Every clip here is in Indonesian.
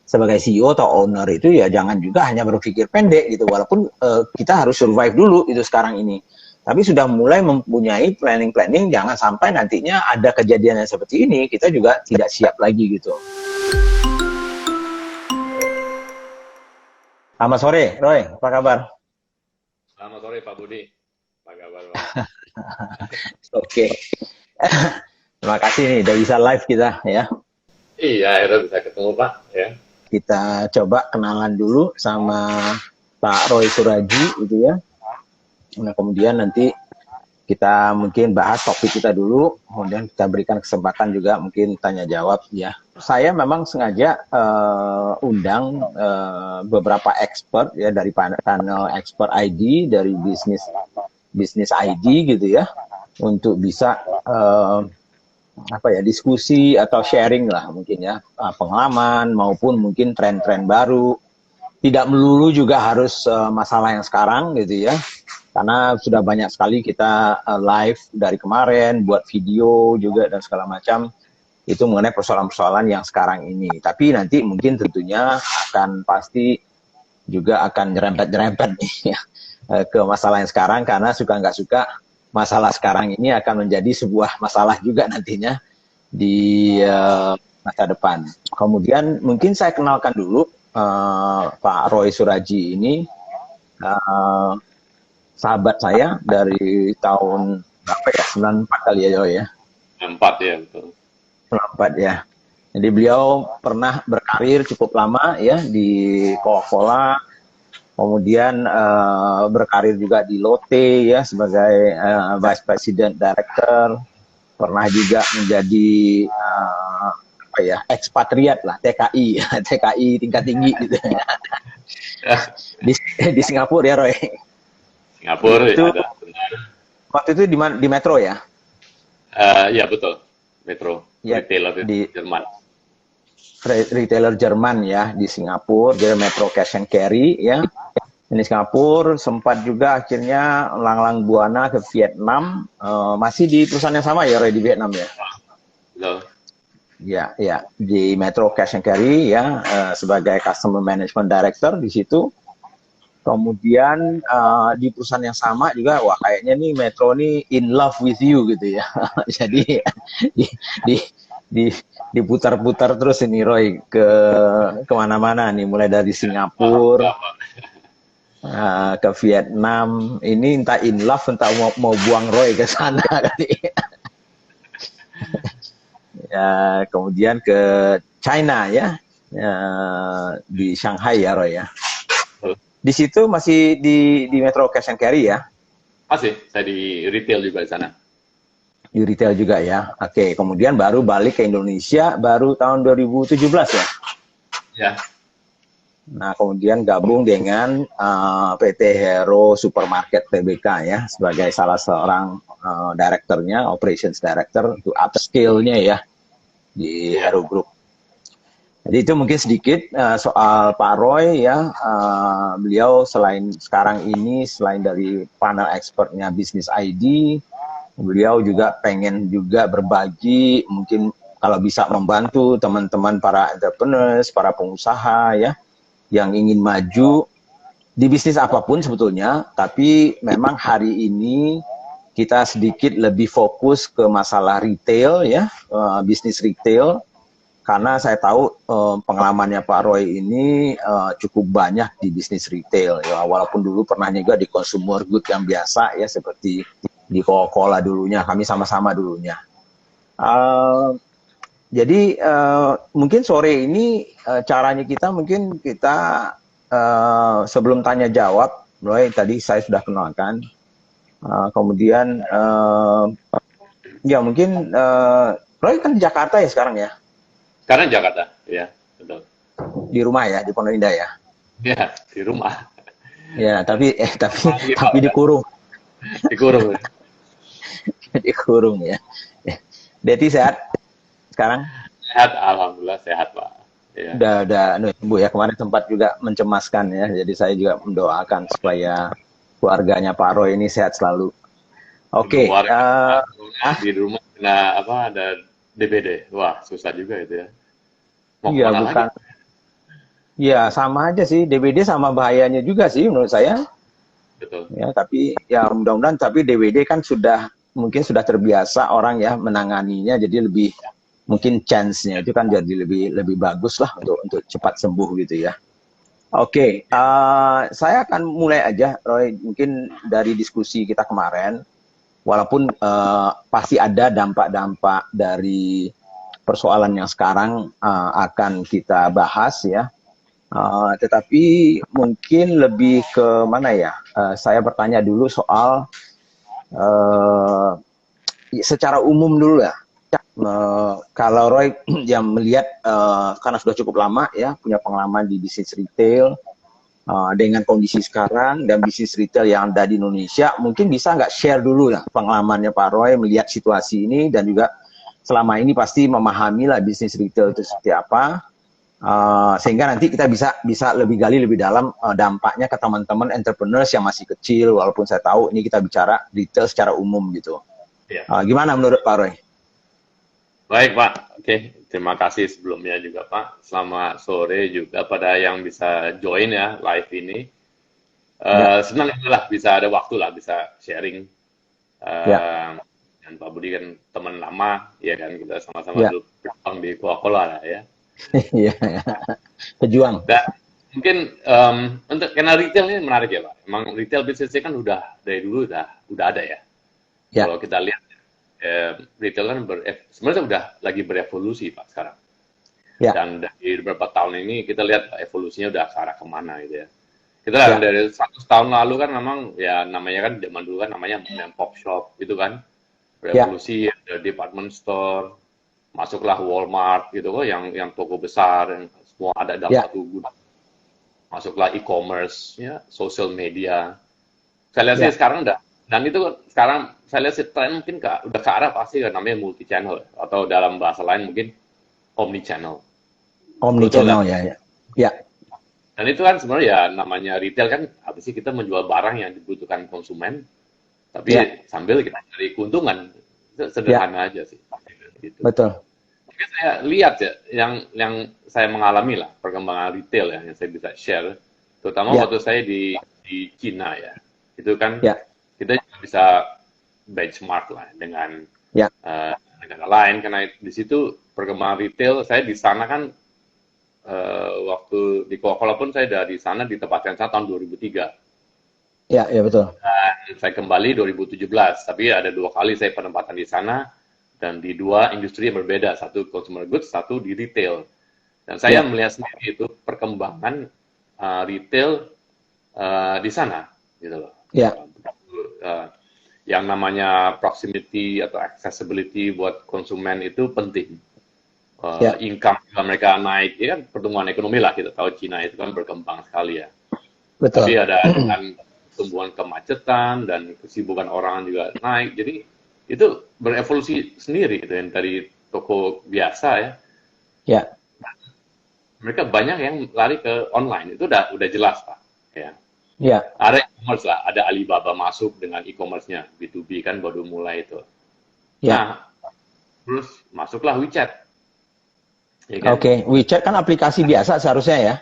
sebagai CEO atau owner itu ya jangan juga hanya berpikir pendek gitu, walaupun kita harus survive dulu itu sekarang ini. Tapi sudah mulai mempunyai planning-planning, jangan sampai nantinya ada kejadian yang seperti ini, kita juga tidak siap lagi gitu. Selamat sore, Roy. Apa kabar? Selamat sore Pak Budi. Apa kabar Pak? Oke. Terima kasih nih, udah bisa live kita ya. Iya, akhirnya bisa ketemu Pak. Ya. Kita coba kenalan dulu sama Pak Roy Suraji gitu ya. Nah, kemudian nanti kita mungkin bahas topik kita dulu, kemudian kita berikan kesempatan juga mungkin tanya jawab ya. Saya memang sengaja undang beberapa expert ya dari panel expert ID dari bisnis ID gitu ya, untuk bisa diskusi atau sharing lah mungkin ya, pengalaman maupun mungkin tren-tren baru. Tidak melulu juga harus masalah yang sekarang gitu ya, karena sudah banyak sekali kita live dari kemarin, buat video juga dan segala macam, itu mengenai persoalan-persoalan yang sekarang ini. Tapi nanti mungkin tentunya akan pasti juga akan nyerempet-nyerempet nih ya, ke masalah yang sekarang, karena suka nggak suka masalah sekarang ini akan menjadi sebuah masalah juga nantinya di masa depan. Kemudian mungkin saya kenalkan dulu Pak Roy Suraji ini, sahabat saya dari tahun berapa ya, 94 kali ya Roy ya. 4 ya, betul. 94 ya. Jadi beliau pernah berkarir cukup lama ya di Coca-Cola, kemudian berkarir juga di Lotte ya sebagai Vice President Director, pernah juga menjadi ekspatriat lah, TKI TKI tingkat tinggi gitu di Singapura ya Roy. Singapura Itu ada. waktu itu di Metro ya. Ya betul, Metro Ya, retailer di Jerman. retailer Jerman ya di Singapura, dia Metro Cash and Carry ya. Ini Singapura, sempat juga akhirnya langlang buana ke Vietnam, masih di perusahaan yang sama ya Roy, di Vietnam ya. Betul. Ya, ya, di Metro Cash and Carry ya, sebagai Customer Management Director di situ. Kemudian di perusahaan yang sama juga, wah kayaknya nih Metro nih in love with you gitu ya. Jadi di, di, di, diputar-putar terus ini Roy ke kemana-mana nih, mulai dari Singapura ke Vietnam. Ini entah in love, entah mau buang Roy ke sana kali. Ya, kemudian ke China ya, di Shanghai ya Roy ya. Di situ masih di Metro Cash and Carry ya? Masih, saya di retail juga di sana. Di retail juga ya. Oke, kemudian baru balik ke Indonesia baru tahun 2017 ya? Ya. Nah, kemudian gabung dengan PT Hero Supermarket Tbk ya, sebagai salah seorang direkturnya, operations director untuk upscale-nya ya di Hero Group. Jadi itu mungkin sedikit soal Pak Roy ya. Beliau sekarang ini selain dari panel expertnya Business ID, beliau juga pengen juga berbagi, mungkin kalau bisa membantu teman-teman para entrepreneurs, para pengusaha ya, yang ingin maju di bisnis apapun sebetulnya. Tapi memang hari ini kita sedikit lebih fokus ke masalah retail ya, bisnis retail. Karena saya tahu pengalamannya Pak Roy ini cukup banyak di bisnis retail ya, walaupun dulu pernah juga di consumer good yang biasa ya, seperti di Coca-Cola dulunya, kami sama-sama dulunya. Jadi mungkin sore ini caranya kita mungkin sebelum tanya jawab, Roy tadi saya sudah kenalkan, kemudian ya mungkin Roy kan di Jakarta ya sekarang ya? Sekarang Jakarta, ya, betul. Di rumah ya, di Pondok Indah ya? Ya, di rumah. Ya, tapi dikurung. Dikurung. Dikurung ya. Deti sehat sekarang? Sehat, alhamdulillah sehat Pak. Ya. Udah Bu ya, kemarin sempat juga mencemaskan ya. Jadi saya juga mendoakan supaya keluarganya Pak Roy ini sehat selalu. Oke. Di rumah kena apa, ada DBD. Wah, susah juga itu ya. Mau Iya, kemana bukan. lagi? Ya sama aja sih, DBD sama bahayanya juga sih menurut saya. Betul. Ya, tapi ya mudah-mudahan tapi DBD kan mungkin sudah terbiasa orang ya menanganinya, jadi lebih mungkin chance-nya itu kan jadi lebih lebih bagus lah untuk cepat sembuh gitu ya. Oke, saya akan mulai aja, Roy. Mungkin dari diskusi kita kemarin, walaupun pasti ada dampak-dampak dari persoalan yang sekarang akan kita bahas ya. Tetapi mungkin lebih ke mana ya? Saya bertanya dulu soal uh, secara umum dulu ya. Kalau Roy yang melihat karena sudah cukup lama ya punya pengalaman di bisnis retail dengan kondisi sekarang dan bisnis retail yang ada di Indonesia, mungkin bisa nggak share dulu ya pengalamannya Pak Roy melihat situasi ini dan juga selama ini pasti memahami lah bisnis retail itu seperti apa. Sehingga nanti kita bisa lebih gali lebih dalam dampaknya ke teman-teman entrepreneurs yang masih kecil, walaupun saya tahu ini kita bicara retail secara umum gitu. Ya. Gimana menurut Pak Roy? Baik, Pak. Oke, terima kasih sebelumnya juga, Pak. Selamat sore juga pada yang bisa join ya live ini. Ya, Senang lah bisa ada waktu lah bisa sharing. ya, Dan Pak Budi kan teman lama, ya kan kita sama-sama ya, dulu berjuang di Coca-Cola lah ya. ya, pejuang. Dan mungkin untuk karena retail ini menarik ya, Pak. Emang retail bisnisnya kan udah dari dulu udah ada ya. Ya, Kalau kita lihat retail kan sebenarnya udah lagi berevolusi Pak sekarang. ya, Dan dari beberapa tahun ini kita lihat evolusinya udah ke arah kemana gitu ya. Kita lihat ya, dari 100 tahun lalu kan memang ya namanya kan zaman dulu kan namanya mom and pop shop itu kan ya, revolusi ada department store, masuklah Walmart gitu kok yang toko besar yang semua ada dalam ya, satu gudang. Masuklah e-commerce ya, social media. Saya lihat sih ya. sekarang udah dan itu sekarang saya lihat sih tren mungkin udah ke arah pasti namanya multi channel atau dalam bahasa lain mungkin omni channel. Omni Betul kan? channel ya, ya, ya, Dan itu kan sebenarnya ya namanya retail kan apa sih kita menjual barang yang dibutuhkan konsumen ya, tapi sambil kita cari keuntungan. Itu ya, sederhana aja sih. Gitu. betul. Mungkin saya lihat ya yang saya mengalami lah perkembangan retail ya yang saya bisa share terutama Ya, waktu saya di Cina ya. Itu kan ya, kita juga bisa benchmark lah dengan ya, negara lain karena di situ perkembangan retail saya di sana kan waktu di Coca-Cola pun saya dari sana ditempatkan saya tahun 2003 ya, ya betul. dan saya kembali 2017 tapi ada 2 kali saya penempatan di sana dan di 2 industri yang berbeda satu consumer goods satu di retail dan saya Ya, melihat sendiri itu perkembangan retail di sana gitu loh. ya, Uh, yang namanya proximity atau accessibility buat konsumen itu penting. ya, Income juga mereka naik, ya kan pertumbuhan ekonomi lah kita tahu Cina itu kan berkembang sekali ya. Tapi betul. ada dengan pertumbuhan kemacetan dan kesibukan orang juga naik, jadi itu berevolusi sendiri itu yang dari toko biasa ya. Ya, Mereka banyak yang lari ke online itu udah jelas Pak. Ya. ya, Ada e-commerce lah, ada Alibaba masuk dengan e-commerce-nya, B2B kan baru mulai itu. ya. Nah, terus masuklah WeChat, ya kan? Oke, WeChat kan aplikasi biasa seharusnya ya.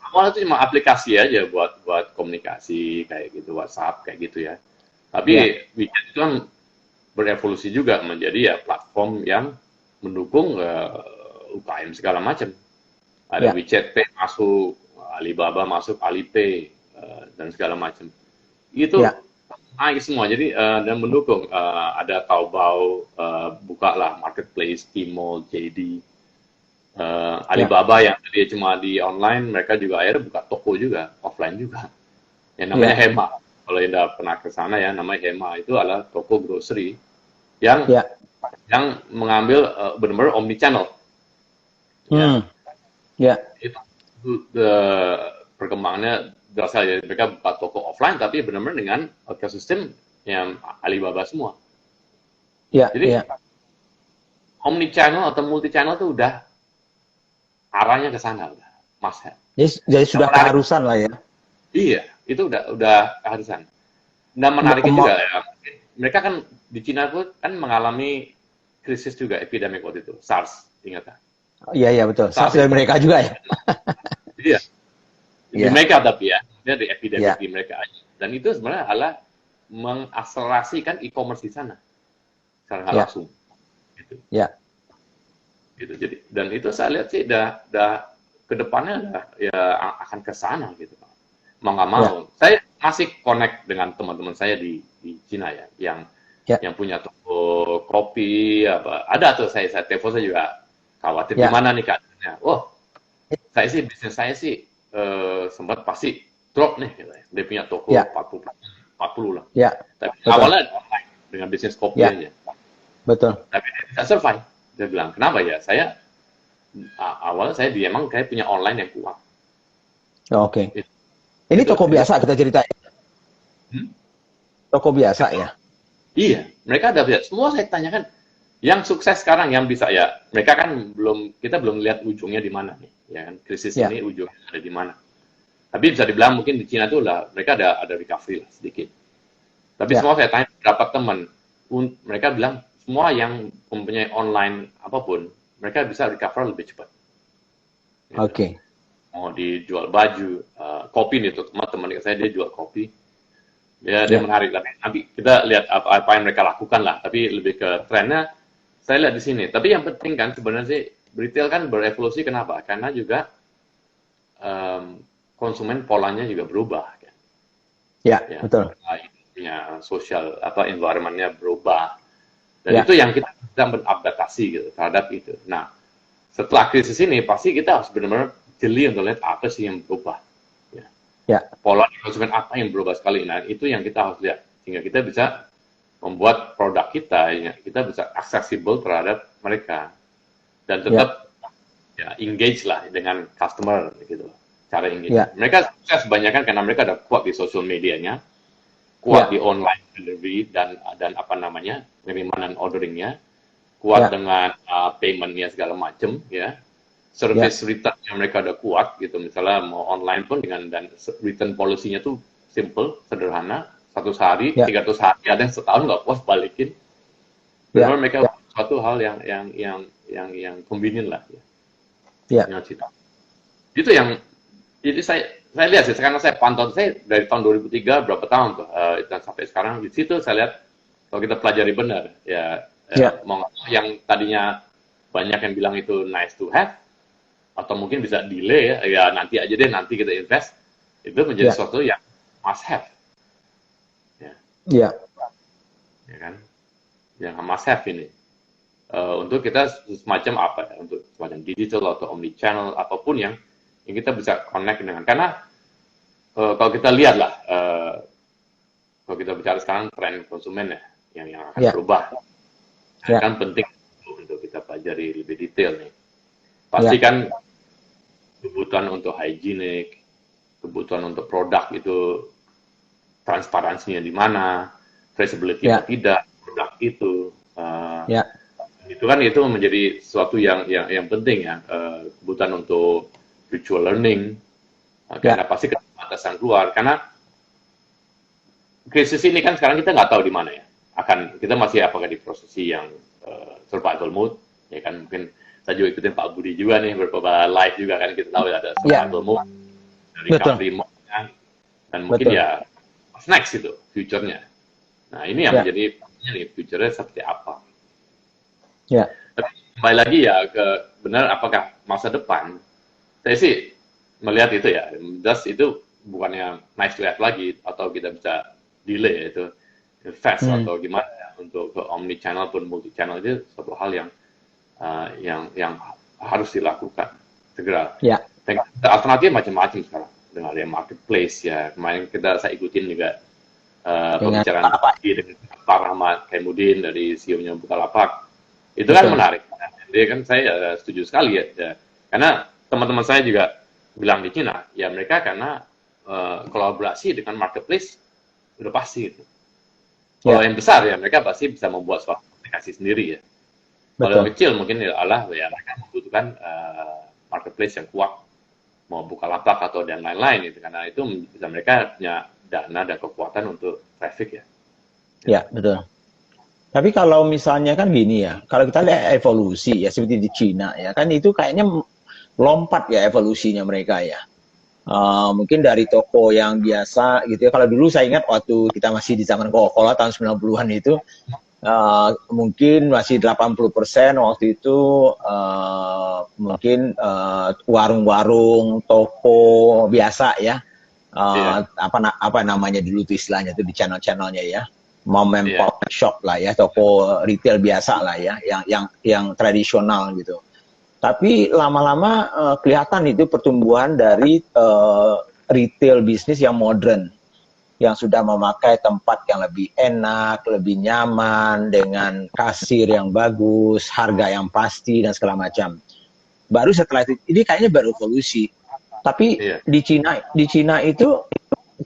Awalnya itu cuma aplikasi aja buat komunikasi kayak gitu, WhatsApp kayak gitu ya. Tapi Ya, WeChat itu kan berevolusi juga menjadi ya platform yang mendukung UKM segala macam. Ada ya, WeChat Pay masuk, Alibaba masuk, Alipay, dan segala macam. Itu ya, naik semua. Jadi dan mendukung ada Taobao buka lah marketplace, Tmall, JD, ya, Alibaba yang tadi cuma di online, mereka juga akhirnya buka toko juga, offline juga. Yang namanya ya, Hema. Kalau yang udah pernah ke sana ya, namanya Hema itu adalah toko grocery yang ya. yang mengambil benar-benar omni channel. Ya, Hmm, ya, itu perkembangannya berasal dari mereka buka toko offline tapi benar-benar dengan ekosistem yang Alibaba semua. ya, Jadi ya. omni channel atau multi channel tuh udah arahnya ke sana udah, Mas. Jadi Yang sudah menarik, keharusan lah ya. iya, itu udah keharusan. Dan menariknya juga ya, mereka kan di Cina pun kan mengalami krisis juga epidemik waktu itu, SARS, ingat tak? Iya, iya betul. SARS SARS dari itu, mereka juga ya. iya, di Ya, mereka tapi ya, dari epidemik ya, di mereka aja. Dan itu sebenarnya adalah mengakselerasikan e-commerce di sana secara nggak ya, langsung. Gitu. ya, Gitu. Jadi dan itu saya lihat sih dah kedepannya dah ya akan ke sana gitu. Mau nggak ya, mau. Saya masih connect dengan teman-teman saya di Cina ya, ya, yang punya toko kopi apa. Ada tuh saya telepon saya juga khawatir ya, gimana nih keadaannya. Oh, bisnis saya sih sempat pasti drop nih gitu ya. Dia punya toko ya, 40 lah. ya, Tapi betul, awalnya online dengan bisnis kopi ya, aja. betul. Tapi dia bisa survive. Dia bilang, kenapa ya? Awalnya saya emang kayak punya online yang kuat. Oke. Itu, Ini itu, toko itu. biasa kita ceritain. Hmm? Toko biasa ya. Iya, mereka ada lihat. Semua saya tanyakan, yang sukses sekarang yang bisa ya, mereka kan kita belum lihat ujungnya di mana nih, ya kan? Krisis Ya, ini ujungnya ada di mana. Tapi bisa dibilang mungkin di Cina tuh lah, mereka ada recovery lah sedikit. Tapi ya, semua saya tanya berapa teman, mereka bilang semua yang mempunyai online apapun, mereka bisa recover lebih cepat. Gitu. oke. Mau dijual baju, kopi nih tuh teman saya dia jual kopi, dia Ya, menarik lah. Nanti kita lihat apa yang mereka lakukan lah. Tapi lebih ke trennya, saya lihat di sini. Tapi yang penting kan sebenarnya sih retail kan berevolusi kenapa? Karena juga konsumen polanya juga berubah. Kan? ya, Ya, betul. punya sosial environment-nya berubah. Dan Ya, itu yang kita sedang beradaptasi gitu terhadap itu. Nah, setelah krisis ini pasti kita harus benar-benar jeli untuk lihat apa sih yang berubah. Ya. ya, Pola konsumen apa yang berubah sekali. Nah, itu yang kita harus lihat. Sehingga kita bisa membuat produk kita, ya, kita bisa accessible terhadap mereka. Dan ya, tetap ya, engage lah dengan customer. Gitu. Cara engage. ya, Mereka sukses kebanyakan karena mereka ada kuat di social medianya, kuat ya, di online delivery dan apa namanya, pengiriman dan orderingnya, kuat ya, dengan paymentnya segala macam, ya. ya, Service return yang mereka udah kuat gitu, misalnya mau online pun dan return policy-nya tuh simple, sederhana, 100 hari, ya, 300 hari, ada yang setahun nggak puas balikin. ya, Benar mereka ya, suatu hal yang convenient lah, ya, ya, yang cita. Itu yang jadi saya lihat sih, karena saya pantau saya dari tahun 2003 berapa tahun tuh dan sampai sekarang di situ saya lihat kalau kita pelajari benar ya, ya, mau yang tadinya banyak yang bilang itu nice to have atau mungkin bisa delay ya nanti aja deh nanti kita invest itu menjadi ya, sesuatu yang must have ya, ya, ya kan yang must have ini untuk kita semacam apa ya untuk semacam digital atau omni channel apapun yang kita bisa connect dengan karena kalau kita lihat lah kalau kita bicara sekarang tren konsumen ya yang akan ya, berubah ya, kan penting untuk kita pelajari lebih detail nih ya, pasti kan kebutuhan untuk higienik kebutuhan untuk produk itu transparansinya di mana traceability ya, atau tidak produk itu ya, itu kan itu menjadi sesuatu yang penting ya kebutuhan untuk virtual learning karena ya, pasti keterbatasan keluar karena krisis ini kan sekarang kita nggak tahu di mana ya kita masih apakah di posisi yang survival mode ya kan mungkin saya juga ikutin Pak Budi juga nih beberapa live juga kan kita tahu ada ya, survival mode dari betul, recovery mode kan dan mungkin betul, ya what's next itu future-nya nah ini yang ya, menjadi nih future-nya seperti apa ya, tapi kembali lagi ya ke benar apakah masa depan saya sih melihat itu ya just itu bukannya nice to have lagi atau kita bisa delay itu invest atau gimana ya untuk ke omni channel pun multi channel itu suatu hal yang harus dilakukan segera. ya, Dan alternatif macam-macam sekarang dengan ada marketplace ya kemarin saya ikutin juga dengan pembicaraan apa? dengan Pak Rahmat Kaimuddin dari CEO-nya Bukalapak itu kan Betul, menarik. Jadi kan saya setuju sekali ya karena teman-teman saya juga bilang di Cina ya mereka karena kolaborasi dengan marketplace udah pasti itu. Kalau ya, yang besar ya mereka pasti bisa membuat suatu aplikasi sendiri ya. Kalau yang betul, kecil mungkin ya mereka membutuhkan marketplace yang kuat mau buka lapak atau dan lain-lain itu karena itu bisa mereka punya dana dan kekuatan untuk traffic ya. ya, betul. Tapi kalau misalnya kan gini ya, kalau kita lihat evolusi ya seperti di Cina ya kan itu kayaknya lompat ya evolusinya mereka ya. Mungkin dari toko yang biasa gitu ya. Kalau dulu saya ingat waktu kita masih di zaman Coca-Cola tahun 90-an itu, mungkin masih 80% waktu itu mungkin warung-warung, toko biasa ya. Iya, Apa namanya dulu tuh istilahnya tuh di channel-channelnya ya. Mom and iya, pop shop lah ya, toko retail biasa lah ya, yang tradisional gitu. Tapi lama-lama kelihatan itu pertumbuhan dari retail bisnis yang modern, yang sudah memakai tempat yang lebih enak, lebih nyaman, dengan kasir yang bagus, harga yang pasti, dan segala macam. Baru setelah itu, ini kayaknya baru evolusi. Tapi iya. di Cina itu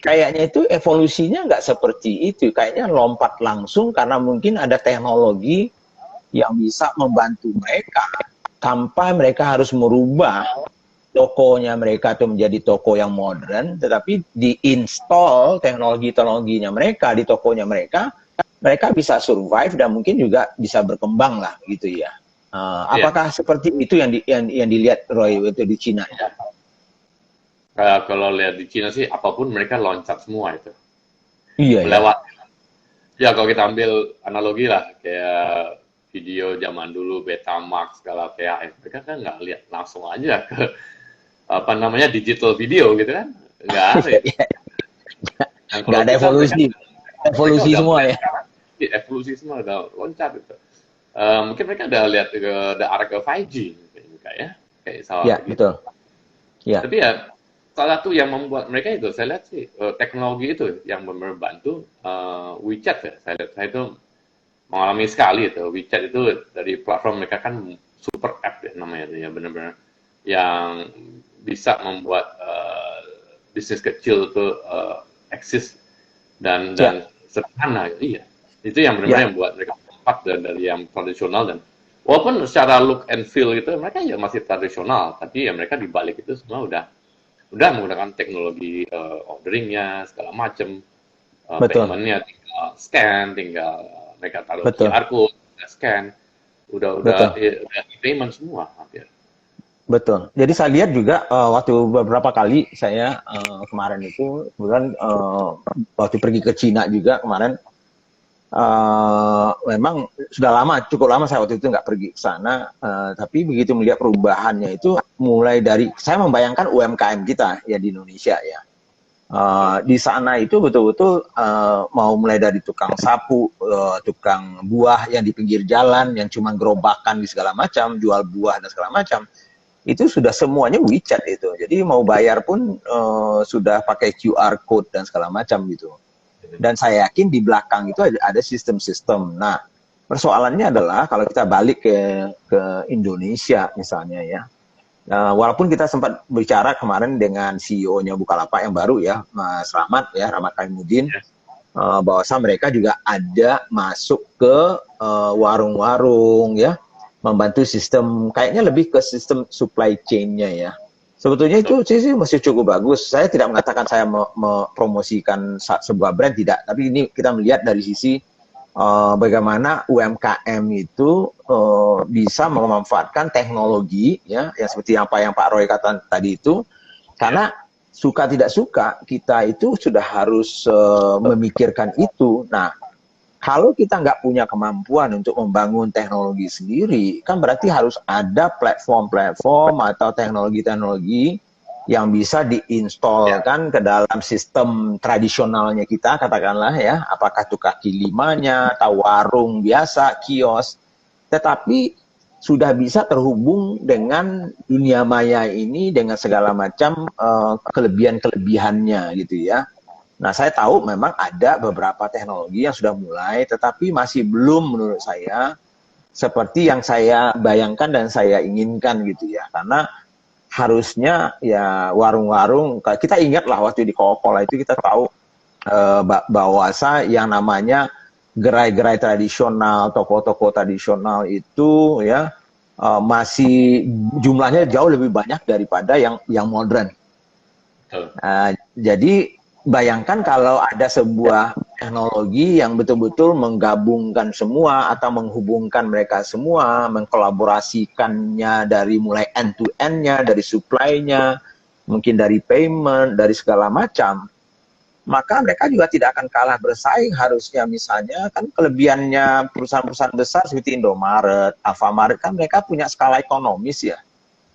kayaknya itu evolusinya nggak seperti itu. Kayaknya lompat langsung karena mungkin ada teknologi yang bisa membantu mereka tanpa mereka harus merubah tokonya mereka itu menjadi toko yang modern, tetapi diinstal teknologi-teknologinya mereka di tokonya mereka, mereka bisa survive dan mungkin juga bisa berkembang lah gitu ya. Iya. Apakah seperti itu yang dilihat Roy itu di Cina? Kalau lihat di Cina sih, apapun mereka loncat semua itu. Iya ya, Melewat. Ya, kalau kita ambil analogi lah, kayak video zaman dulu, Betamax, segala PHS, mereka kan nggak lihat langsung aja ke, apa namanya, digital video gitu kan. Nggak ada ya. Dan nggak kalau ada kita, evolusi, mereka evolusi udah semua mulai ya. sekarang, evolusi semua, udah loncat gitu. Mungkin mereka udah lihat ke the arah ke 5G, kayak kayak Ya soal gitu. betul, ya, Tapi ya, salah satu yang membuat mereka itu, saya lihat sih, teknologi itu yang membantu WeChat ya. Saya lihat, saya itu mengalami sekali itu. WeChat itu dari platform mereka kan super app ya namanya itu ya, benar-benar yang bisa membuat bisnis kecil itu eksis dan ya, sederhana. Iya, itu yang benar-benar ya, yang buat mereka tempat dari yang tradisional. Dan walaupun secara look and feel gitu mereka ya masih tradisional, tapi ya mereka di balik itu semua udah menggunakan teknologi orderingnya segala macam, betul, paymentnya tinggal scan, tinggal mereka taruh betul, QR code, scan, betul. udah payment semua hampir. Betul. Jadi saya lihat juga waktu beberapa kali saya kemarin itu kemudian waktu pergi ke Cina juga kemarin, memang sudah lama, cukup lama saya waktu itu nggak pergi ke sana, tapi begitu melihat perubahannya itu mulai dari saya membayangkan UMKM kita ya di Indonesia ya. Betul. Di sana itu betul-betul mau mulai dari tukang sapu, tukang buah yang di pinggir jalan, yang cuma gerobakan di segala macam, jual buah dan segala macam, itu sudah semuanya WeChat itu. Jadi mau bayar pun sudah pakai QR code dan segala macam gitu. Dan saya yakin di belakang itu ada sistem-sistem. Nah, persoalannya adalah kalau kita balik ke Indonesia misalnya ya. Walaupun kita sempat bicara kemarin dengan CEO-nya Bukalapak yang baru ya, Mas Rahmat ya, Rahmat Kaimuddin, Ya. bahwa mereka juga ada masuk ke warung-warung ya, membantu sistem, kayaknya lebih ke sistem supply chain-nya ya. Sebetulnya Betul. itu sih masih cukup bagus. Saya tidak mengatakan saya mempromosikan sebuah brand, tidak. Tapi ini kita melihat dari sisi bagaimana UMKM itu bisa memanfaatkan teknologi ya, yang seperti apa yang Pak Roy kata tadi itu, Ya. karena suka tidak suka kita itu sudah harus memikirkan itu. Nah, kalau kita nggak punya kemampuan untuk membangun teknologi sendiri, kan berarti harus ada platform-platform atau teknologi-teknologi yang bisa Ya. diinstalkan ke dalam sistem tradisionalnya kita, katakanlah ya, apakah itu kaki limanya, atau warung biasa, kios, tetapi sudah bisa terhubung dengan dunia maya ini dengan segala macam kelebihan-kelebihannya gitu ya. Nah, saya tahu memang ada beberapa teknologi yang sudah mulai, tetapi masih belum menurut saya seperti yang saya bayangkan dan saya inginkan gitu ya. Karena harusnya ya warung-warung, kita ingatlah waktu di Coca-Cola itu kita tahu bahwa yang namanya gerai-gerai tradisional, toko-toko tradisional itu ya masih jumlahnya jauh lebih banyak daripada yang modern. Betul. Jadi bayangkan kalau ada sebuah teknologi yang betul-betul menggabungkan semua atau menghubungkan mereka semua, mengkolaborasikannya dari mulai end to end-nya, dari supply-nya, mungkin dari payment, dari segala macam, maka mereka juga tidak akan kalah bersaing harusnya. Misalnya kan kelebihannya perusahaan-perusahaan besar seperti Indomaret, Alfamart kan mereka punya skala ekonomis ya,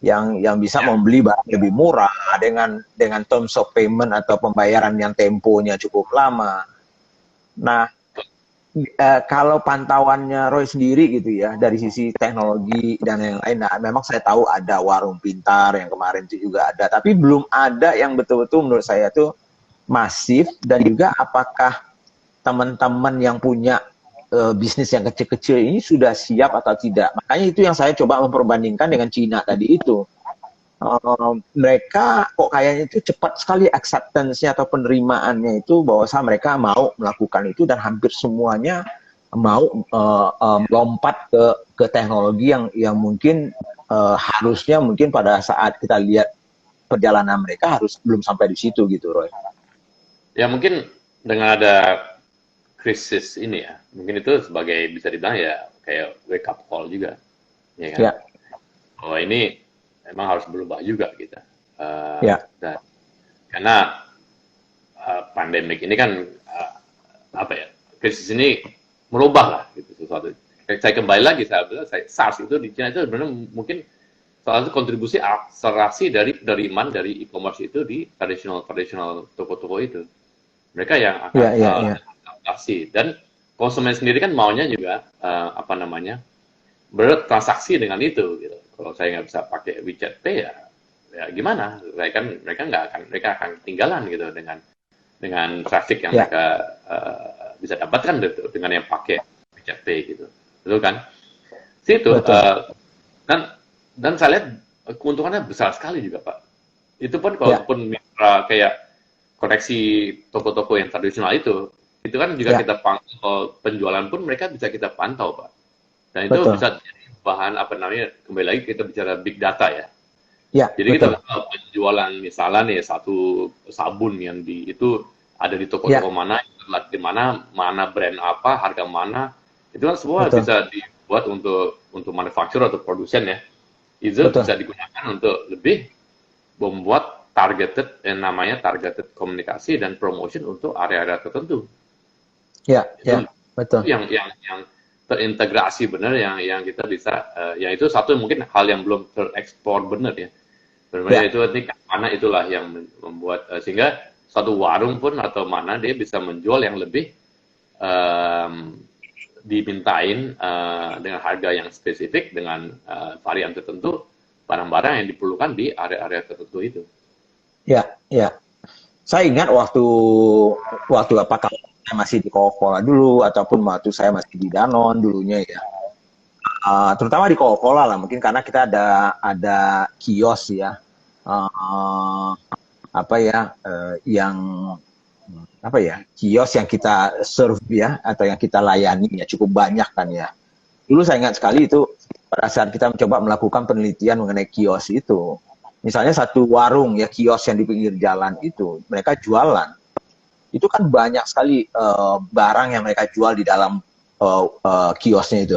yang bisa membeli barang lebih murah dengan terms of payment atau pembayaran yang temponya cukup lama. Nah, kalau pantauannya Roy sendiri gitu ya, dari sisi teknologi dan yang lain, nah memang saya tahu ada warung pintar yang kemarin itu juga ada, tapi belum ada yang betul-betul menurut saya tuh masif, dan juga apakah teman-teman yang punya bisnis yang kecil-kecil ini sudah siap atau tidak. Makanya itu yang saya coba memperbandingkan dengan Cina tadi itu. Mereka kok kayaknya itu cepat sekali acceptance-nya atau penerimaannya itu, bahwa mereka mau melakukan itu, dan hampir semuanya mau lompat ke teknologi yang mungkin harusnya mungkin pada saat kita lihat perjalanan mereka harus belum sampai di situ gitu, Roy. Ya mungkin dengan ada krisis ini ya, mungkin itu sebagai bisa dibilang ya kayak wake up call juga, ya kan? Ya. Oh ini emang harus berubah juga kita. Ya. Dan karena pandemik ini kan apa ya, krisis ini merubah lah gitu sesuatu. Saya kembali lagi, saya SARS itu di China itu sebenarnya mungkin salah satu kontribusi akselerasi dari penerimaan dari e-commerce itu di tradisional toko-toko itu. Mereka yang akan adaptasi, dan konsumen sendiri kan maunya juga apa namanya, bertransaksi dengan itu gitu. Kalau saya nggak bisa pakai WeChat Pay ya gimana? Mereka akan ketinggalan gitu dengan traffic yang mereka bisa dapatkan gitu, dengan yang pakai WeChat Pay gitu, betul kan? Situ dan saya lihat keuntungannya besar sekali juga Pak. Itu pun kalaupun mitra kayak koneksi toko-toko yang tradisional itu kan juga kita pantau, penjualan pun mereka bisa kita pantau Pak. Dan itu bisa jadi bahan apa namanya, kembali lagi kita bicara big data ya. Jadi kita tahu penjualan misalnya nih satu sabun yang itu ada di toko-toko mana, di mana brand apa, harga mana, itu kan semua bisa dibuat untuk manufaktur atau produsen ya. Itu bisa digunakan untuk lebih membuat yang namanya targeted komunikasi dan promotion untuk area-area tertentu. Betul. Yang terintegrasi benar, yang kita bisa, yang itu satu mungkin hal yang belum terekspor benar ya. Benar itu nanti mana itulah yang membuat sehingga satu warung pun atau mana dia bisa menjual yang lebih dimintain dengan harga yang spesifik, dengan varian tertentu, barang-barang yang diperlukan di area-area tertentu itu. Saya ingat waktu apakah saya masih di Coca-Cola dulu ataupun waktu saya masih di Danone dulunya ya. Terutama di Coca-Cola lah, mungkin karena kita ada kios ya. Kios yang kita serve ya, atau yang kita layani ya, cukup banyak kan ya. Dulu saya ingat sekali itu pada saat kita mencoba melakukan penelitian mengenai kios itu. Misalnya satu warung ya, kios yang di pinggir jalan itu, mereka jualan. Itu kan banyak sekali barang yang mereka jual di dalam kiosnya itu.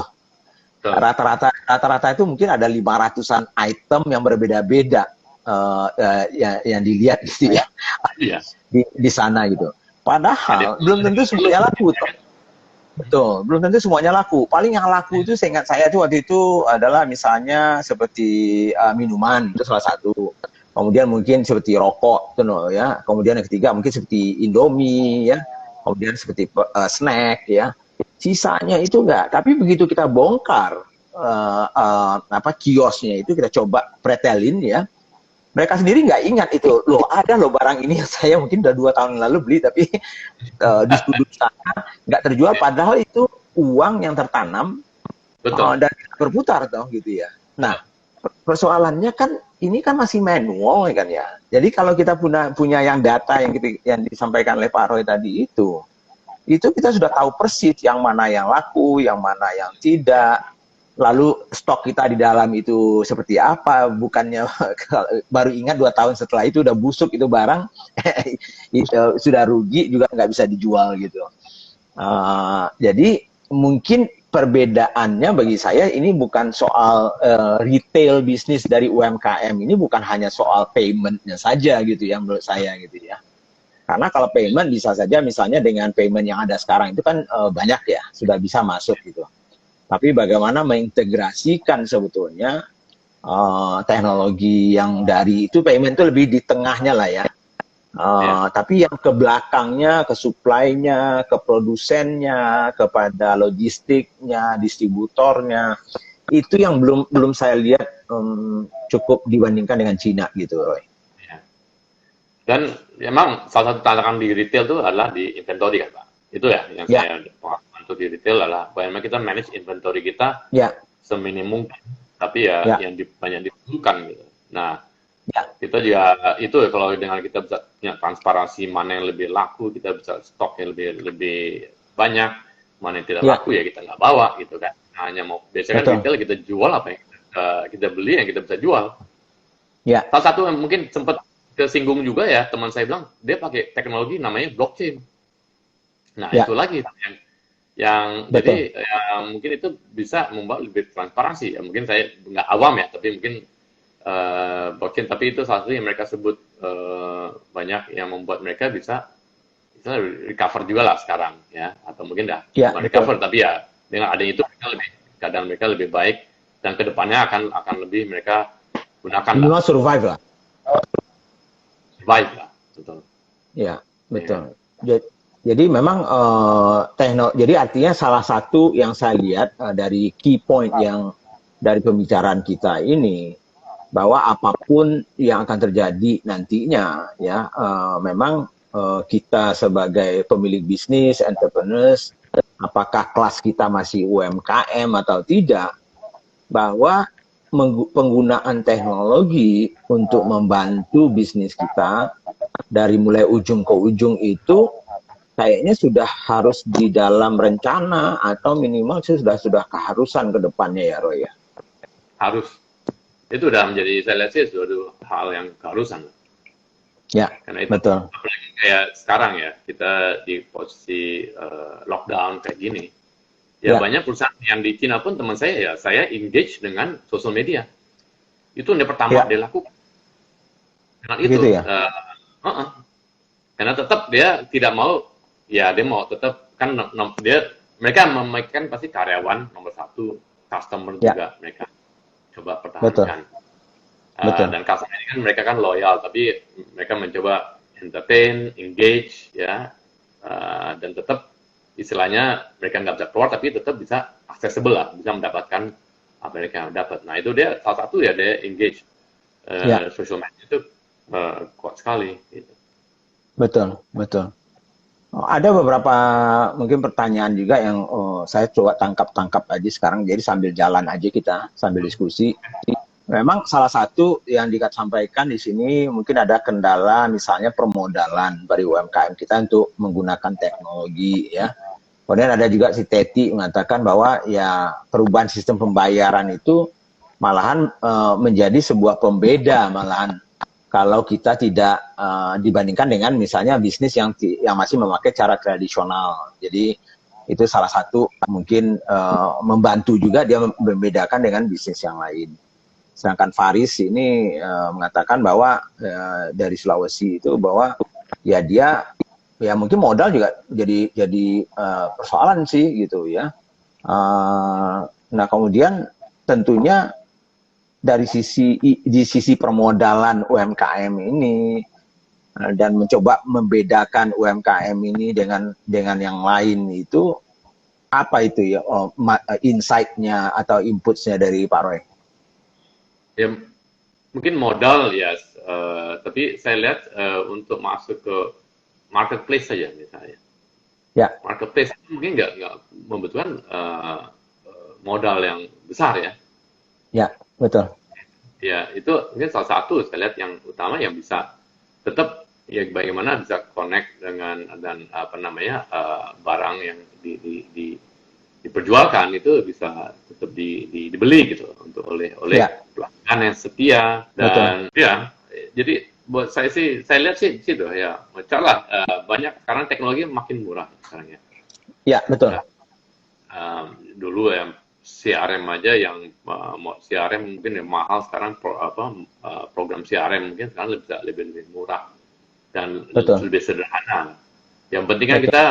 Rata-rata itu mungkin ada 500-an item yang berbeda-beda yang dilihat gitu ya. Di sana gitu. Padahal belum tentu semuanya laku tuh. Betul, belum tentu semuanya laku. Paling yang laku itu seingat saya tuh waktu itu adalah misalnya seperti minuman, itu salah satu. Kemudian mungkin seperti rokok tuh ya. Kemudian yang ketiga mungkin seperti Indomie ya. Kemudian seperti snack ya. Sisanya itu enggak. Tapi begitu kita bongkar kiosnya itu, kita coba pretelin ya. Mereka sendiri nggak ingat itu, ada barang ini yang saya mungkin udah 2 tahun lalu beli, tapi di sudut sana nggak terjual, padahal itu uang yang tertanam dan berputar toh gitu ya. Nah, persoalannya kan ini kan masih manual kan ya. Jadi kalau kita punya yang data yang disampaikan oleh Pak Roy tadi itu kita sudah tahu persis yang mana yang laku, yang mana yang tidak. Lalu stok kita di dalam itu seperti apa, bukannya baru ingat 2 tahun setelah itu udah busuk itu barang, sudah rugi juga nggak bisa dijual gitu. Jadi mungkin perbedaannya bagi saya ini bukan soal retail bisnis dari UMKM, ini bukan hanya soal paymentnya saja gitu ya menurut saya gitu ya. Karena kalau payment bisa saja misalnya dengan payment yang ada sekarang itu kan banyak ya, sudah bisa masuk gitu. Tapi bagaimana mengintegrasikan sebetulnya teknologi yang dari itu payment itu lebih di tengahnya lah ya. Tapi yang ke belakangnya, ke supply-nya, ke produsennya, kepada logistiknya, distributornya, itu yang belum saya lihat cukup dibandingkan dengan Cina gitu, Roy. Dan memang salah satu tantangan di retail itu adalah di inventory kan Pak. Itu ya yang saya pengalaman untuk di retail adalah bagaimana kita manage inventory kita seminim mungkin. Tapi yang banyak dibutuhkan gitu. Nah, kita juga itu kalau dengan kita bisa punya transparansi mana yang lebih laku, kita bisa stoknya lebih banyak, mana yang tidak laku ya kita nggak bawa gitu kan. Nah, hanya mau biasanya kan retail kita jual apa yang kita beli yang kita bisa jual. Salah satu yang mungkin sempat kesinggung juga ya, teman saya bilang dia pakai teknologi namanya blockchain. Nah, itu lagi yang jadi mungkin itu bisa membuat lebih transparansi ya. Mungkin saya nggak awam ya, tapi mungkin blockchain, tapi itu salah satu yang mereka sebut banyak yang membuat mereka bisa recover juga lah sekarang ya, atau mungkin bukan recover tapi ya dengan adanya itu keadaan mereka lebih baik dan kedepannya akan lebih mereka gunakan lah. Survive lah. Survive lah, betul. Ya, betul. Jadi memang jadi artinya salah satu yang saya lihat dari key point yang dari pembicaraan kita ini, bahwa apapun yang akan terjadi nantinya ya memang kita sebagai pemilik bisnis, entrepreneurs, apakah kelas kita masih UMKM atau tidak, bahwa penggunaan teknologi untuk membantu bisnis kita dari mulai ujung ke ujung itu kayaknya sudah harus di dalam rencana atau minimal sudah keharusan ke depannya ya Roy ya. Harus. Itu udah menjadi, saya lihat sih suatu hal yang keharusan. Ya, karena itu, betul. Apalagi kayak sekarang ya, kita di posisi lockdown kayak gini. Ya banyak perusahaan yang di Cina pun teman saya engage dengan sosial media. Itu yang pertama dia lakukan. Dengan itu, gitu ya? Karena tetap dia tidak mau, ya dia mau tetap kan mereka memakai pasti karyawan nomor satu, customer juga mereka coba pertahankan. Dan customer ini kan mereka kan loyal, tapi mereka mencoba entertain, engage, ya, dan tetap istilahnya mereka nggak bisa keluar, tapi tetap bisa accessible lah, bisa mendapatkan apa mereka dapat. Nah itu dia salah satu ya dia engage social media itu kuat sekali. Gitu. Betul. Ada beberapa mungkin pertanyaan juga yang saya coba tangkap aja sekarang. Jadi sambil jalan aja kita sambil diskusi. Memang salah satu yang sampaikan di sini mungkin ada kendala misalnya permodalan dari UMKM kita untuk menggunakan teknologi ya. Kemudian ada juga si Teti mengatakan bahwa ya perubahan sistem pembayaran itu malahan menjadi sebuah pembeda malahan kalau kita tidak dibandingkan dengan misalnya bisnis yang masih memakai cara tradisional. Jadi itu salah satu mungkin membantu juga dia membedakan dengan bisnis yang lain. Sedangkan Faris ini mengatakan bahwa dari Sulawesi itu bahwa ya dia ya mungkin modal juga jadi persoalan sih gitu ya. Nah kemudian tentunya di sisi permodalan UMKM ini dan mencoba membedakan UMKM ini dengan yang lain itu apa itu ya insight-nya atau input-nya dari Pak Roy? Ya mungkin modal ya, tapi saya lihat untuk masuk ke marketplace saja misalnya. Ya. Marketplace mungkin nggak membutuhkan modal yang besar ya. Ya, betul. Ya, itu mungkin salah satu saya lihat yang utama yang bisa tetap ya bagaimana bisa connect dengan dan barang yang diperjualkan itu bisa tetap dibeli gitu oleh pelanggan yang setia dan jadi buat saya lihat sih situ ya banyak karena teknologi makin murah sekarang ya. Ya betul. dulu ya CRM aja yang CRM mungkin yang mahal sekarang program CRM mungkin sekarang lebih murah dan Betul. lebih sederhana. Yang penting kan Betul. kita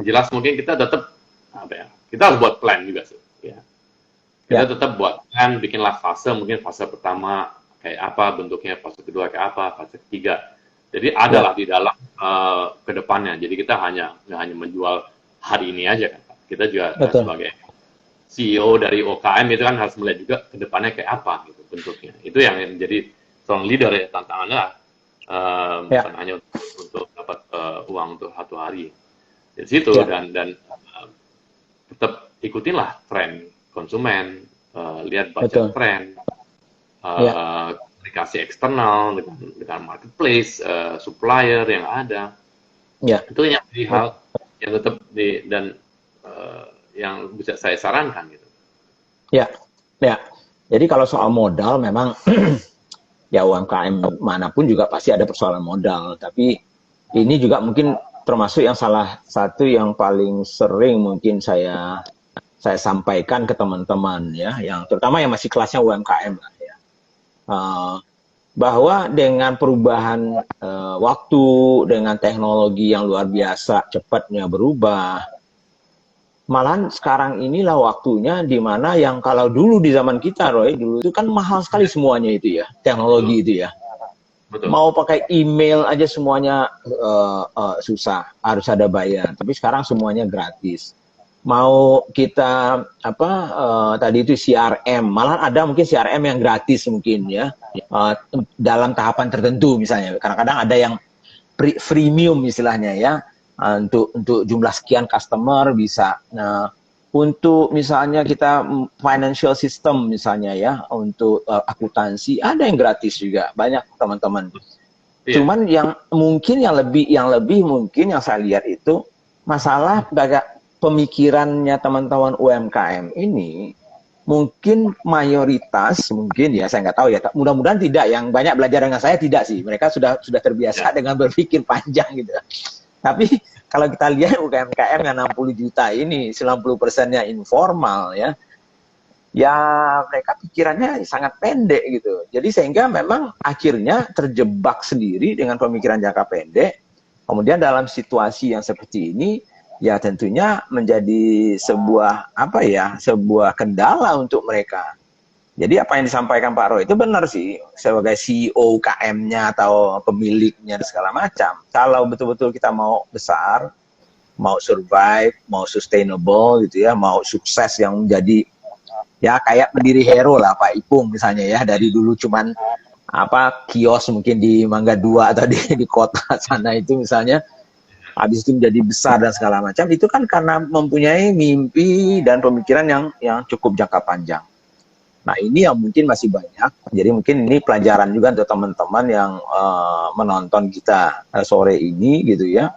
jelas mungkin kita tetap apa ya, kita harus buat plan juga sih. Ya. Kita tetap buat plan, bikinlah fase, mungkin fase pertama kayak apa bentuknya, fase kedua kayak apa, fase ketiga. Jadi adalah di dalam kedepannya. Jadi kita nggak hanya menjual hari ini aja kan. Kita juga sebagai CEO dari OKM itu kan harus melihat juga kedepannya kayak apa gitu bentuknya. Itu yang menjadi seorang leader ya, tantangannya bukan hanya untuk dapat uang untuk satu hari. Di situ dan tetap ikutinlah tren konsumen, lihat baca tren, komunikasi eksternal dengan marketplace, supplier yang ada. Itu yang jadi hal yang tetap yang bisa saya sarankan gitu. Ya. Jadi kalau soal modal memang ya UMKM manapun juga pasti ada persoalan modal, tapi ini juga mungkin termasuk yang salah satu yang paling sering mungkin saya sampaikan ke teman-teman ya, yang terutama yang masih kelasnya UMKM lah ya, bahwa dengan perubahan waktu, dengan teknologi yang luar biasa cepatnya berubah, malahan sekarang inilah waktunya di mana yang kalau dulu di zaman kita, Roy, dulu itu kan mahal sekali semuanya itu ya, teknologi itu ya. Betul. Mau pakai email aja semuanya susah, harus ada bayar. Tapi sekarang semuanya gratis. Mau kita tadi itu CRM, malah ada mungkin CRM yang gratis mungkin ya, dalam tahapan tertentu misalnya. Kadang-kadang ada yang freemium istilahnya ya, untuk jumlah sekian customer bisa. Nah, untuk misalnya kita financial system misalnya ya, untuk akuntansi ada yang gratis juga, banyak teman-teman. Cuman yang mungkin yang lebih mungkin yang saya lihat itu masalah pemikirannya teman-teman UMKM ini mungkin mayoritas mungkin ya, saya nggak tahu ya, mudah-mudahan tidak, yang banyak belajar dengan saya tidak sih, mereka sudah terbiasa dengan berpikir panjang gitu. Tapi kalau kita lihat UMKM yang 60 juta ini 90%-nya informal ya mereka pikirannya sangat pendek gitu. Jadi sehingga memang akhirnya terjebak sendiri dengan pemikiran jangka pendek. Kemudian dalam situasi yang seperti ini ya tentunya menjadi sebuah kendala untuk mereka. Jadi apa yang disampaikan Pak Roy itu benar sih, sebagai CEO UKM-nya atau pemiliknya dan segala macam. Kalau betul-betul kita mau besar, mau survive, mau sustainable gitu ya, mau sukses yang menjadi ya kayak pendiri Hero lah Pak Ipung misalnya ya, dari dulu cuman kios mungkin di Mangga 2 atau di kota sana itu misalnya, habis itu menjadi besar dan segala macam, itu kan karena mempunyai mimpi dan pemikiran yang cukup jangka panjang. Nah ini yang mungkin masih banyak, jadi mungkin ini pelajaran juga untuk teman-teman yang menonton kita sore ini gitu ya,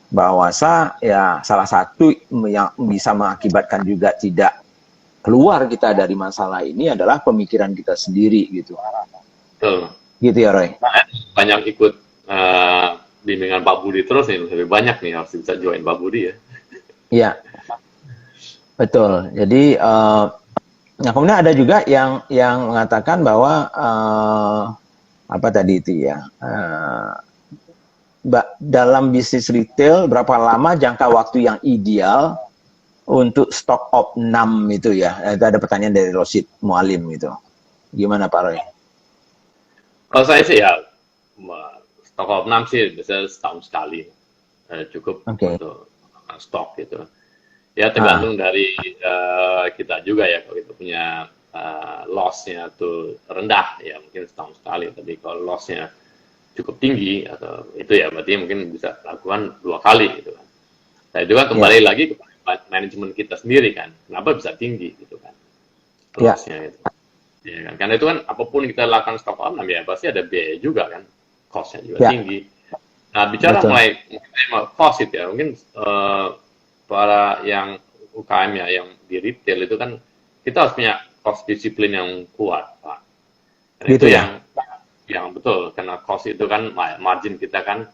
bahwa salah satu yang bisa mengakibatkan juga tidak keluar kita dari masalah ini adalah pemikiran kita sendiri gitu. Betul. Gitu ya Roy? Banyak ikut bimbingan Pak Budi terus nih, lebih banyak nih harus bisa join Pak Budi ya. Iya, betul. Jadi nah kemudian ada juga yang mengatakan bahwa tadi itu ya, dalam bisnis retail berapa lama jangka waktu yang ideal untuk stock of 6 itu ya? Itu ada pertanyaan dari Rosid Mualim itu. Gimana Pak Roy? Kalau saya sih ya stock of 6 sih bisa setahun sekali cukup untuk stok gitu. Ya tergantung dari kita juga ya, kalau kita punya loss-nya tuh rendah ya mungkin setahun sekali, tapi kalau loss-nya cukup tinggi atau itu ya berarti mungkin bisa lakukan 2 kali gitu kan. Nah itu kan kembali lagi ke manajemen kita sendiri kan, kenapa bisa tinggi gitu kan loss-nya itu. Ya kan? Karena itu kan apapun kita lakukan stock of 6 ya pasti ada biaya juga kan, cost-nya juga tinggi. Nah bicara mulai cost itu ya, mungkin para yang UKM ya, yang di retail itu kan kita harus punya cost disiplin yang kuat, Pak. Dan gitu itu ya? yang betul, karena cost itu kan margin kita kan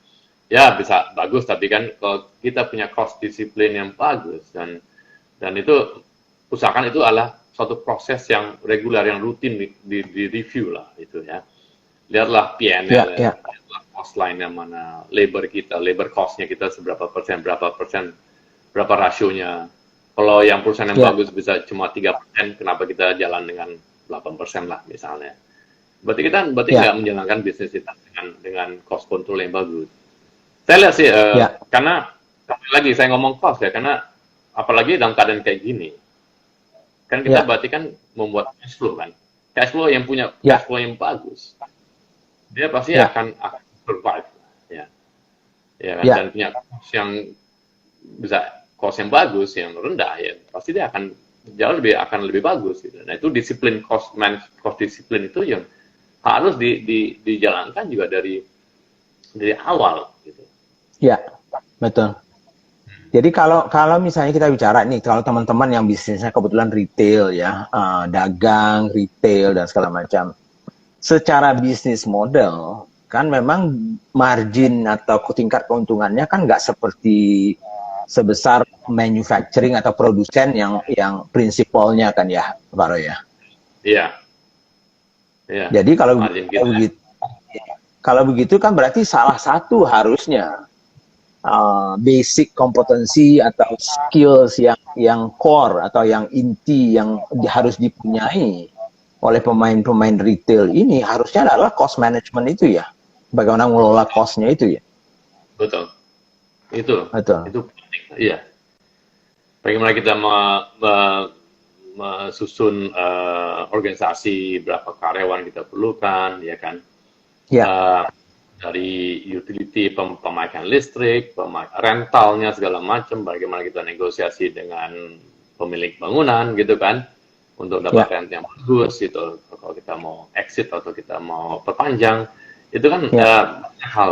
ya bisa bagus, tapi kan kalau kita punya cost disiplin yang bagus dan Dan itu usahakan itu adalah suatu proses yang reguler, yang rutin di review lah itu ya. Lihatlah P&L, lihatlah cost line-nya mana, labor cost-nya kita berapa persen, berapa rasionya. Kalau yang perusahaan yang bagus bisa cuma 3%, kenapa kita jalan dengan 8% lah misalnya. Berarti kita nggak menjalankan bisnis kita dengan cost control yang bagus. Saya lihat sih, karena lagi saya ngomong cost ya, karena apalagi dalam keadaan kayak gini, kan kita berarti kan membuat cash flow kan. Cash flow yang punya cash flow yang bagus, dia pasti akan survive, ya kan? Dan punya cost yang bisa cost yang bagus, yang rendah ya, pasti dia akan jauh lebih bagus gitu. Nah itu disiplin cost disiplin itu yang harus dijalankan juga dari awal gitu. Ya, betul. Jadi kalau misalnya kita bicara nih, kalau teman-teman yang bisnisnya kebetulan retail ya, dagang, retail dan segala macam, secara bisnis model kan memang margin atau tingkat keuntungannya kan nggak seperti sebesar manufacturing atau produsen yang prinsipalnya kan ya, Pak Roy ya. Iya. Jadi kalau begitu kan berarti salah satu harusnya basic kompetensi atau skills yang core atau yang inti yang harus dipunyai oleh pemain-pemain retail ini harusnya adalah cost management itu ya, bagaimana mengelola cost-nya itu ya. Betul. Itu penting. Iya. Bagaimana kita mesusun organisasi, berapa karyawan kita perlukan, ya kan? Dari utility, pemakaian listrik, rentalnya segala macam, bagaimana kita negosiasi dengan pemilik bangunan gitu kan, untuk dapat rent yang bagus gitu. Kalau kita mau exit atau kita mau perpanjang, itu kan hal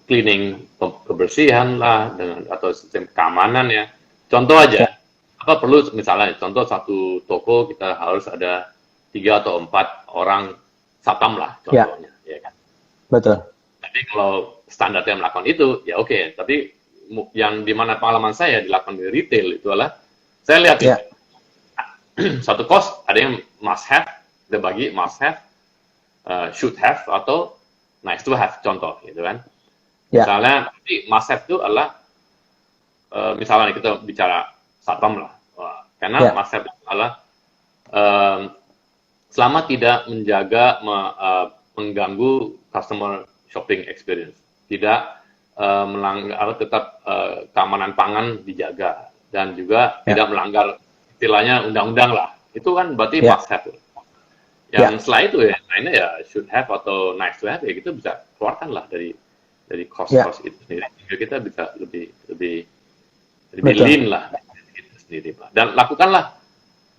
cleaning, kebersihan lah, atau sistem keamanan ya. Contoh aja, apa perlu misalnya, contoh satu toko kita harus ada 3 atau 4 orang satpam lah contohnya, ya kan. Betul. Tapi kalau standarnya melakukan itu, ya oke. Tapi yang dimana pengalaman saya dilakukan di retail itu adalah, saya lihat satu cost ada yang must have, kita bagi must have, should have, atau nice to have, contoh gitu kan. Misalnya, must have itu adalah, misalnya kita bicara satpam lah. Karena must have itu adalah, selama tidak mengganggu customer shopping experience, tidak melanggar, tetap keamanan pangan dijaga, dan juga tidak melanggar istilahnya undang-undang lah, itu kan berarti must have. Yang setelah itu ya lainnya ya should have atau nice to have, ya kita bisa keluarkan lah dari cost itu sendiri, sehingga kita bisa lebih lean lah itu sendiri, dan lakukanlah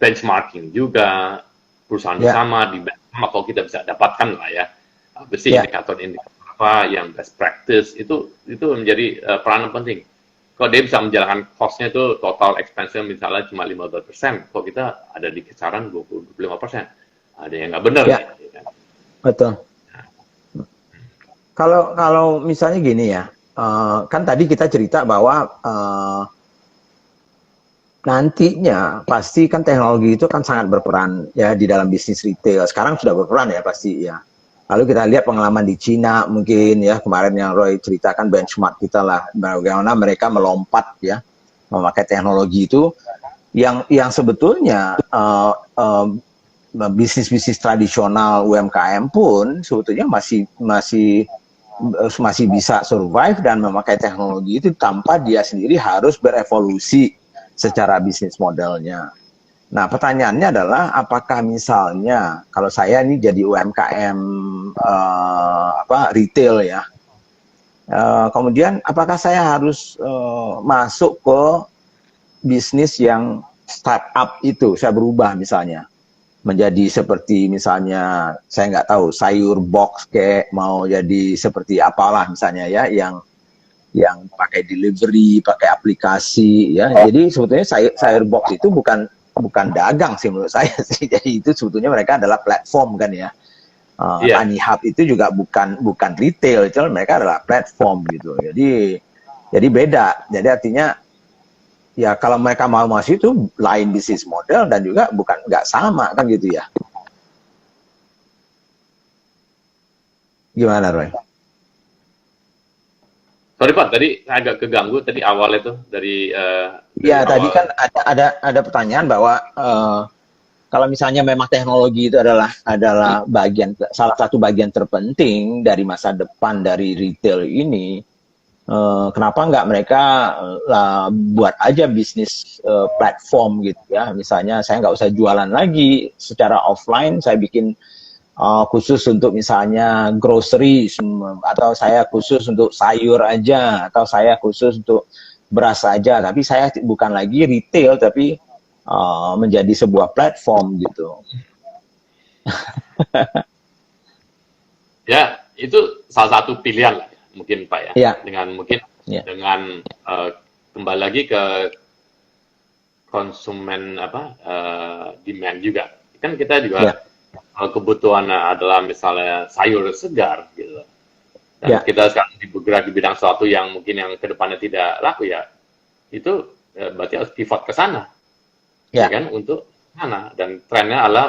benchmarking juga perusahaan bersama di kalau kita bisa dapatkan lah ya, besi indikator apa yang best practice itu menjadi peranan penting. Kalau dia bisa menjalankan cost-nya itu total expense misalnya cuma 15%, kok kita ada di kisaran 25%, ada yang nggak benar. Ya. Betul. Kalau misalnya gini ya, kan tadi kita cerita bahwa nantinya pasti kan teknologi itu kan sangat berperan ya di dalam bisnis retail. Sekarang sudah berperan ya pasti ya. Lalu kita lihat pengalaman di Cina mungkin ya, kemarin yang Roy ceritakan benchmark kita lah, bagaimana mereka melompat ya memakai teknologi itu yang sebetulnya bisnis-bisnis tradisional UMKM pun sebetulnya masih bisa survive dan memakai teknologi itu tanpa dia sendiri harus berevolusi secara bisnis modelnya. Nah, pertanyaannya adalah apakah misalnya kalau saya ini jadi UMKM retail ya, kemudian apakah saya harus masuk ke bisnis yang startup itu, saya berubah misalnya menjadi seperti misalnya saya nggak tahu sayur box kayak mau jadi seperti apalah misalnya ya yang pakai delivery, pakai aplikasi ya. Jadi sebetulnya sayur box itu bukan dagang sih menurut saya sih. Jadi itu sebetulnya mereka adalah platform kan ya. Tani Hub itu juga bukan retail, itu mereka adalah platform gitu. Jadi beda. Jadi artinya ya kalau mereka mau masuk itu lain bisnis model dan juga bukan nggak sama kan gitu ya. Gimana Roy? Sorry Pak, tadi agak keganggu tadi awal itu dari Ya tadi awal. kan ada pertanyaan bahwa kalau misalnya memang teknologi itu adalah salah satu bagian terpenting dari masa depan dari retail ini, kenapa nggak mereka buat aja bisnis platform gitu ya? Misalnya saya nggak usah jualan lagi secara offline, saya bikin khusus untuk misalnya grocery, atau saya khusus untuk sayur aja, atau saya khusus untuk beras aja, tapi saya bukan lagi retail tapi menjadi sebuah platform gitu. Ya, itu salah satu pilihan lah, mungkin Pak ya. Ya, Dengan mungkin ya, dengan kembali lagi ke konsumen demand juga. Kan kita juga ya, kebutuhan adalah misalnya sayur segar gitu. Dan ya, kita sekarang bergerak di bidang sesuatu yang mungkin yang kedepannya tidak laku ya, itu berarti harus pivot ke sana, ya ya, kan, untuk sana. Dan trennya adalah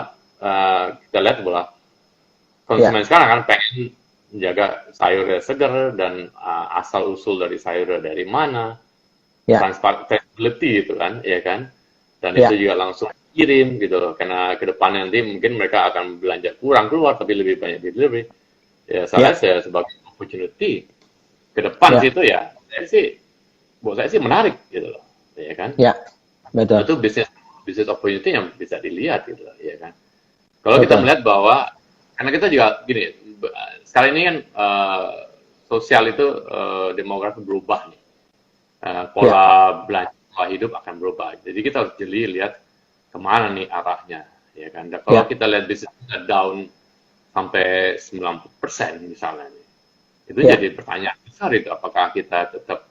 kita lihat bahwa ya, konsumen sekarang kan pengen menjaga sayur segar dan asal usul dari sayur dari mana, ya, traceability itu kan, ya kan, dan ya, itu juga langsung kirim gitu loh, karena ke depan nanti mungkin mereka akan belanja kurang keluar tapi lebih banyak di delivery. Ya ya, saya sebagai opportunity ke depan ya, situ ya, buat saya sih menarik gitu loh, ya kan. ya, betul, Itu bisnis bisnis opportunity yang bisa dilihat gitu loh, ya kan. Kalau kita betul, melihat bahwa karena kita juga gini, sekarang ini kan sosial itu demografi berubah nih. ya, Pola belanja, pola hidup akan berubah. Jadi kita harus jeli lihat kemana nih arahnya, ya kan. Dan kalau ya, kita lihat bisnis kita down sampai 90% misalnya, nih, itu ya, jadi pertanyaan besar itu, apakah kita tetap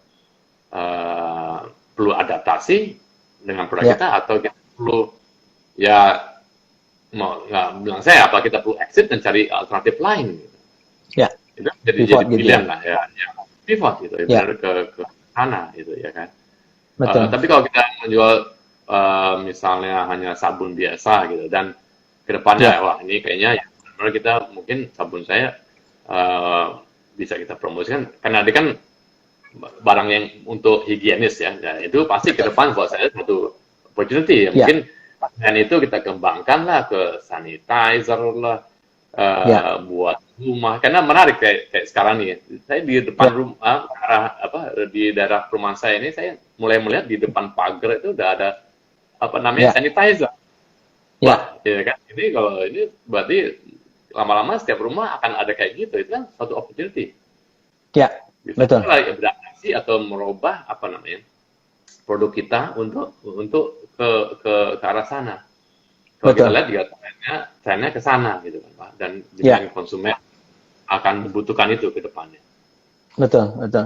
perlu adaptasi dengan produk ya, kita atau kita perlu ya mau nggak bilang saya apa kita perlu exit dan cari alternatif lain gitu. ya, Itu jadi pivot gitu ya, pilihan lah ya, ya pivot gitu ya ya, benar ke sana gitu ya kan. betul, Tapi kalau kita menjual misalnya hanya sabun biasa gitu dan kedepannya ya, wah ini kayaknya ya benar kita mungkin sabun saya eh, bisa kita promosikan karena dia kan barang yang untuk higienis ya, ya itu pasti ke betul, depan buat saya satu opportunity ya ya, mungkin dan itu kita kembangkan lah ke sanitizer lah ya, buat rumah karena menarik kayak sekarang nih saya di depan ya, rumah di daerah perumahan saya ini saya mulai melihat di depan pagar itu udah ada apa namanya ya, sanitizer. ya, Wah, ya kan? Ini kalau ini berarti lama-lama setiap rumah akan ada kayak gitu. Itu kan suatu opportunity. ya, Bisa betul, beradaptasi atau merubah apa namanya produk kita untuk ke arah sana. Kalau kita betul, lihat juga trennya ke sana gitu kan Pak. Dan ya, demand konsumen akan membutuhkan itu ke depannya. betul, betul.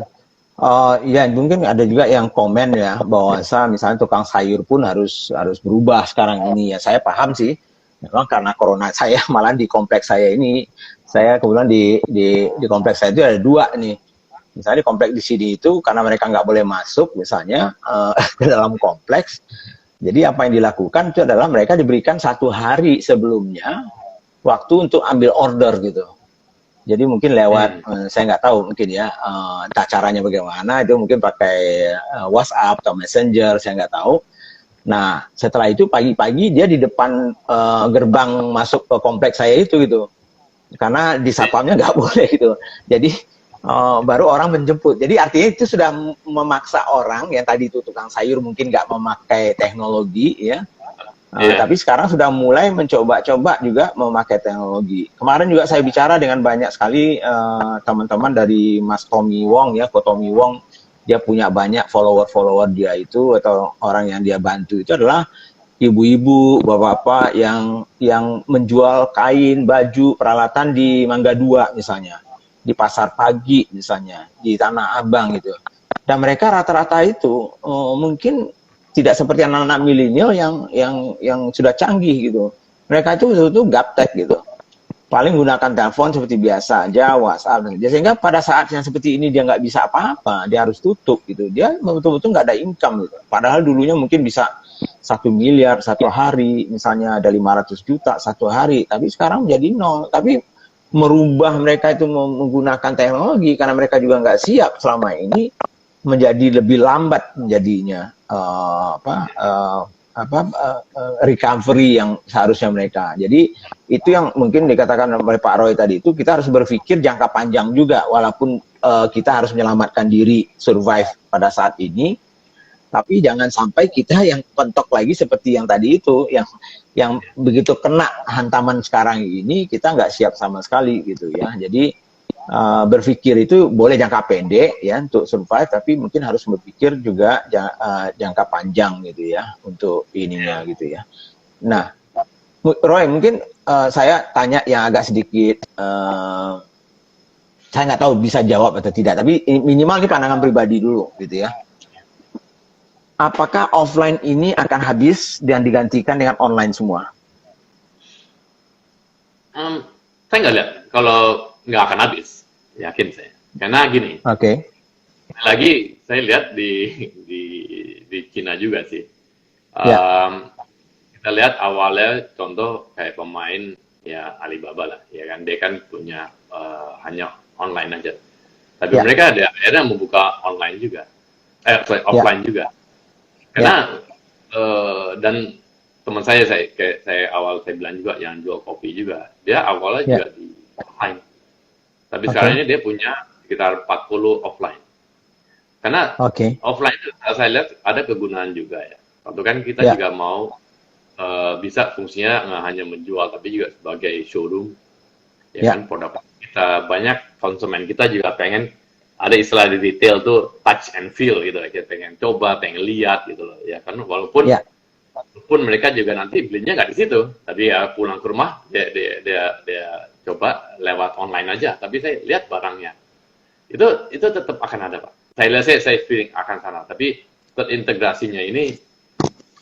Ya mungkin ada juga yang komen ya bahwa misalnya tukang sayur pun harus harus berubah sekarang ini ya. Saya paham sih. Memang karena corona saya malah di kompleks saya ini, saya kebetulan di kompleks saya itu ada dua nih. Misalnya di kompleks di sini itu karena mereka nggak boleh masuk misalnya ke dalam kompleks. Jadi apa yang dilakukan itu adalah mereka diberikan 1 hari sebelumnya waktu untuk ambil order gitu. Jadi mungkin lewat, Hmm. saya nggak tahu mungkin ya, caranya bagaimana, itu mungkin pakai WhatsApp atau Messenger, saya nggak tahu. Nah, setelah itu pagi-pagi dia di depan gerbang masuk ke kompleks saya itu gitu. Karena di satpamnya nggak boleh gitu. Jadi baru orang menjemput. Jadi artinya itu sudah memaksa orang yang tadi itu tukang sayur mungkin nggak memakai teknologi ya. Iya. Tapi sekarang sudah mulai mencoba-coba juga memakai teknologi. Kemarin juga saya bicara dengan banyak sekali teman-teman dari Mas Tommy Wong ya, Ko Tommy Wong. Dia punya banyak follower-follower dia itu atau orang yang dia bantu itu adalah ibu-ibu, bapak-bapak yang menjual kain, baju, peralatan di Mangga Dua misalnya, di Pasar Pagi misalnya, di Tanah Abang gitu. Dan mereka rata-rata itu mungkin tidak seperti anak-anak milenial yang sudah canggih gitu. Mereka itu betul-betul gaptek gitu. paling gunakan telepon seperti biasa aja, WhatsApp. Sehingga pada saat yang seperti ini dia nggak bisa apa-apa, dia harus tutup gitu. Dia betul-betul nggak ada income gitu. Padahal dulunya mungkin bisa 1 miliar satu hari, misalnya ada 500 juta satu hari, tapi sekarang menjadi nol. Tapi merubah mereka itu menggunakan teknologi karena mereka juga nggak siap selama ini, menjadi lebih lambat menjadinya recovery yang seharusnya mereka. Jadi itu yang mungkin dikatakan oleh Pak Roy tadi, itu kita harus berpikir jangka panjang juga, walaupun kita harus menyelamatkan diri, survive pada saat ini, tapi jangan sampai kita yang pentok lagi seperti yang tadi itu, yang begitu kena hantaman sekarang ini kita nggak siap sama sekali gitu ya. Jadi berpikir itu boleh jangka pendek ya untuk survive, tapi mungkin harus berpikir juga jangka panjang gitu ya untuk ininya gitu ya. Nah, Roy, mungkin saya tanya yang agak sedikit, saya nggak tahu bisa jawab atau tidak, tapi minimal ini pandangan pribadi dulu gitu ya. Apakah offline ini akan habis dan digantikan dengan online semua? Saya nggak lihat kalau nggak akan habis, yakin saya. Karena gini, lagi saya lihat di Cina juga sih. Kita lihat awalnya contoh kayak pemain ya Alibaba lah, ya kan, dia kan punya hanya online aja. Tapi mereka akhirnya membuka online juga, offline juga. Karena dan teman saya awal saya bilang juga yang jual kopi juga, dia awalnya juga di online. Tapi sekarang ini dia punya sekitar 40 offline. Karena offline itu saya lihat ada kegunaan juga ya. Waktu kan kita juga mau bisa fungsinya nggak hanya menjual, tapi juga sebagai showroom. Ya kan, produk kita banyak, konsumen kita juga pengen, ada istilah di retail tuh touch and feel gitu, kita pengen coba, pengen lihat gitu loh ya kan, walaupun mereka juga nanti belinya nggak di situ, tapi ya pulang ke rumah dia coba lewat online aja, tapi saya lihat barangnya itu tetap akan ada, Pak. Saya feeling akan sana, tapi terintegrasinya ini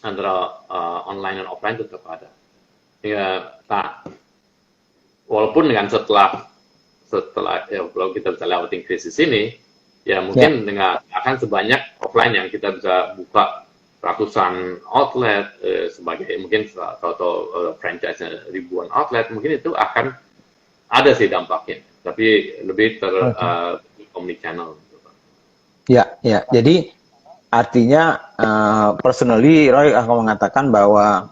antara online dan offline tetap ada ya. Nah, walaupun dengan setelah ya, kalau kita bisa lewatin krisis ini, ya mungkin dengan akan sebanyak offline yang kita bisa buka ratusan outlet sebagai mungkin atau franchise ribuan outlet, mungkin itu akan ada sih dampaknya, tapi lebih omnichannel. Ya, jadi artinya personally Roy akan mengatakan bahwa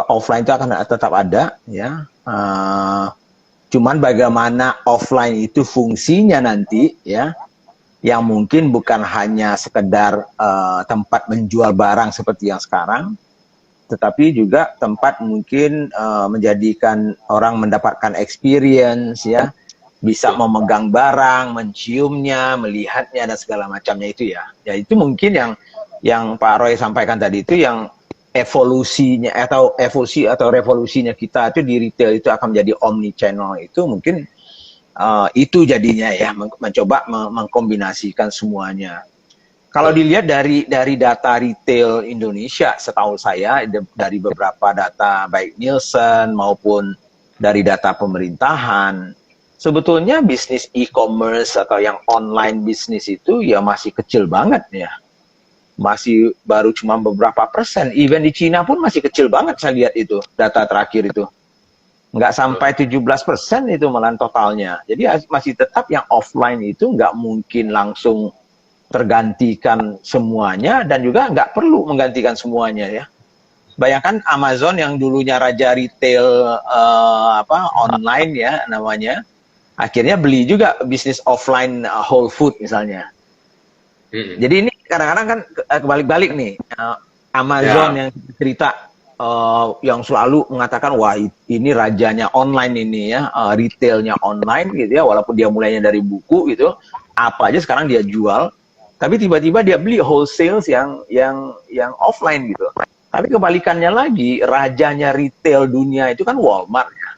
offline itu akan tetap ada ya. Cuman bagaimana offline itu fungsinya nanti ya, yang mungkin bukan hanya sekedar tempat menjual barang seperti yang sekarang, tetapi juga tempat mungkin menjadikan orang mendapatkan experience ya, bisa memegang barang, menciumnya, melihatnya dan segala macamnya itu ya. Ya itu mungkin yang Pak Roy sampaikan tadi itu, yang evolusinya atau revolusinya kita itu di retail itu akan menjadi omni channel, itu mungkin itu jadinya ya, mencoba mengkombinasikan semuanya. Kalau dilihat dari data retail Indonesia, setahu saya dari beberapa data baik Nielsen maupun dari data pemerintahan, sebetulnya bisnis e-commerce atau yang online bisnis itu ya masih kecil banget ya. Masih baru cuma beberapa persen. Even di Cina pun masih kecil banget, saya lihat itu data terakhir itu nggak sampai 17% itu malah totalnya. Jadi masih tetap yang offline itu nggak mungkin langsung tergantikan semuanya, dan juga nggak perlu menggantikan semuanya ya. Bayangkan Amazon yang dulunya raja retail online ya namanya, akhirnya beli juga bisnis offline Whole Food misalnya. Jadi ini kadang-kadang kan kebalik-balik nih. Amazon yang cerita yang selalu mengatakan wah ini rajanya online ini ya, retailnya online gitu ya, walaupun dia mulainya dari buku gitu, apa aja sekarang dia jual, tapi tiba-tiba dia beli wholesale yang offline gitu. Tapi kebalikannya lagi, rajanya retail dunia itu kan Walmart ya.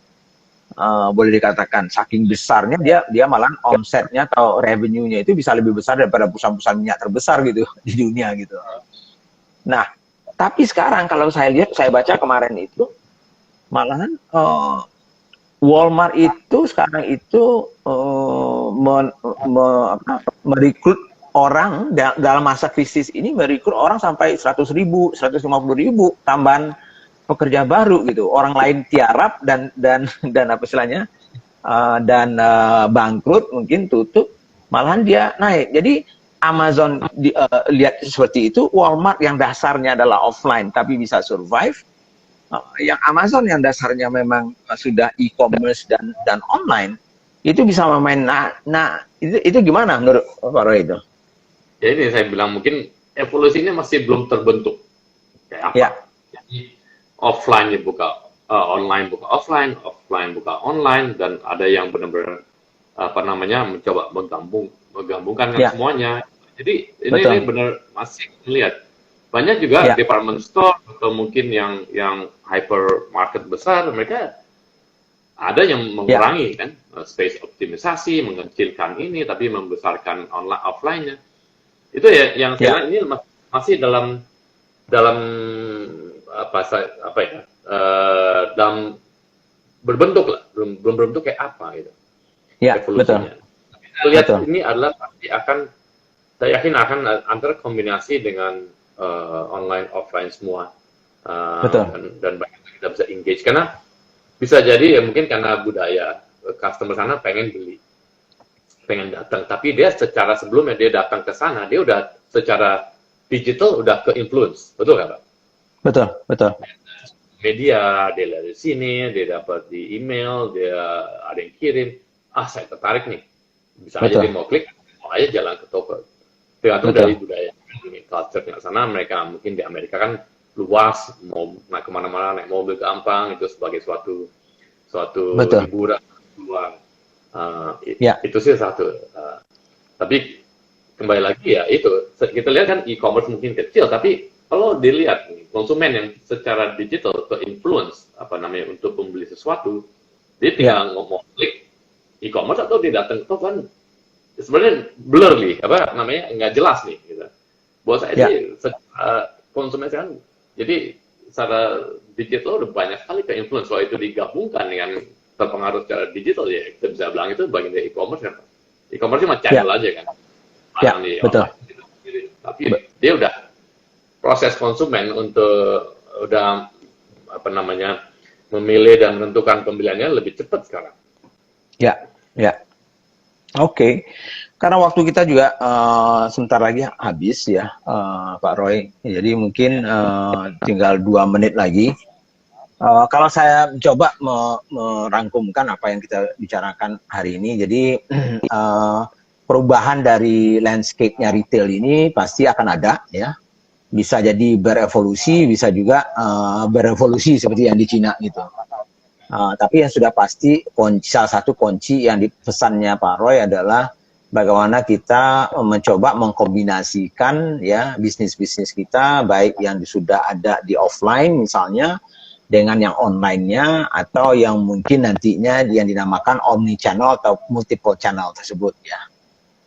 Boleh dikatakan saking besarnya dia malah omsetnya atau revenue-nya itu bisa lebih besar daripada perusahaan-perusahaan minyak terbesar gitu di dunia gitu. Nah, tapi sekarang kalau saya lihat, saya baca kemarin itu malahan Walmart itu sekarang itu merekrut orang dalam masa krisis ini, merekrut orang sampai 100.000, 150.000 tambahan pekerja baru gitu. Orang lain tiarap dan apa istilahnya, bangkrut, mungkin tutup, malahan dia naik. Jadi Amazon lihat seperti itu, Walmart yang dasarnya adalah offline tapi bisa survive, yang Amazon yang dasarnya memang sudah e-commerce dan online itu bisa memain. Nah itu gimana menurut Pak Roy itu? Ya ini saya bilang mungkin evolusinya masih belum terbentuk. Kayak apa? Ya, Jadi offline dibuka online, buka offline, offline buka online, dan ada yang benar-benar apa namanya mencoba menggabungkan ya, semuanya. Jadi ini betul. benar masih melihat banyak juga Ya, department store atau mungkin yang hypermarket besar, mereka ada yang ya, mengurangi kan space optimisasi, mengecilkan ini tapi membesarkan online offline-nya. Itu ya yang ya, saya lihat ini masih dalam dalam apa ya dalam berbentuk lah, belum berbentuk kayak apa gitu ya, betul, evolusinya. Saya lihat betul, ini adalah pasti akan, saya yakin akan antara kombinasi dengan online offline semua, betul, dan banyak kita bisa engage karena bisa jadi ya mungkin karena budaya customer sana pengen beli, pengen datang, tapi dia secara sebelumnya dia datang ke sana, dia udah secara digital udah ke influence, betul nggak Pak? betul, betul, Media, dia lihat di sini, dia dapat di email, dia ada yang kirim, saya tertarik nih, bisa aja dia betul, mau klik, mau aja jalan ke toko. Tergantung dari betul, budaya, ini culture-nya sana, mereka mungkin di Amerika kan luas, mau naik kemana-mana, naik mobil gampang, itu sebagai suatu betul. hiburan luar. Ya, Itu sih satu. Tapi kembali lagi ya itu kita lihat kan e-commerce mungkin kecil, tapi kalau dilihat nih, konsumen yang secara digital ke influence apa namanya untuk membeli sesuatu, dia ya, tinggal ngomong klik e-commerce atau dia datang ke toko kan sebenarnya blur nih apa namanya nggak jelas nih gitu. Buat saya ya, sih konsumen sekarang jadi secara digital udah banyak sekali ke influence, kalau itu digabungkan dengan terpengaruh secara digital ya kita bisa bilang itu bagian dari e-commerce kan. E-commerce cuma ya, channel aja kan, ya, barang di betul. online gitu. Tapi dia udah proses konsumen untuk udah apa namanya memilih dan menentukan pembeliannya lebih cepat sekarang. Ya, ya. Oke, karena waktu kita juga sebentar lagi habis ya, Pak Roy. Jadi mungkin tinggal 2 menit lagi. Kalau saya coba merangkumkan apa yang kita bicarakan hari ini, jadi perubahan dari landscape-nya retail ini pasti akan ada ya. Bisa jadi berevolusi, bisa juga berevolusi seperti yang di Cina gitu. Tapi yang sudah pasti salah satu kunci yang dipesannya Pak Roy adalah bagaimana kita mencoba mengkombinasikan ya bisnis-bisnis kita, baik yang sudah ada di offline misalnya dengan yang online-nya, atau yang mungkin nantinya yang dinamakan omni channel atau multiple channel tersebut ya.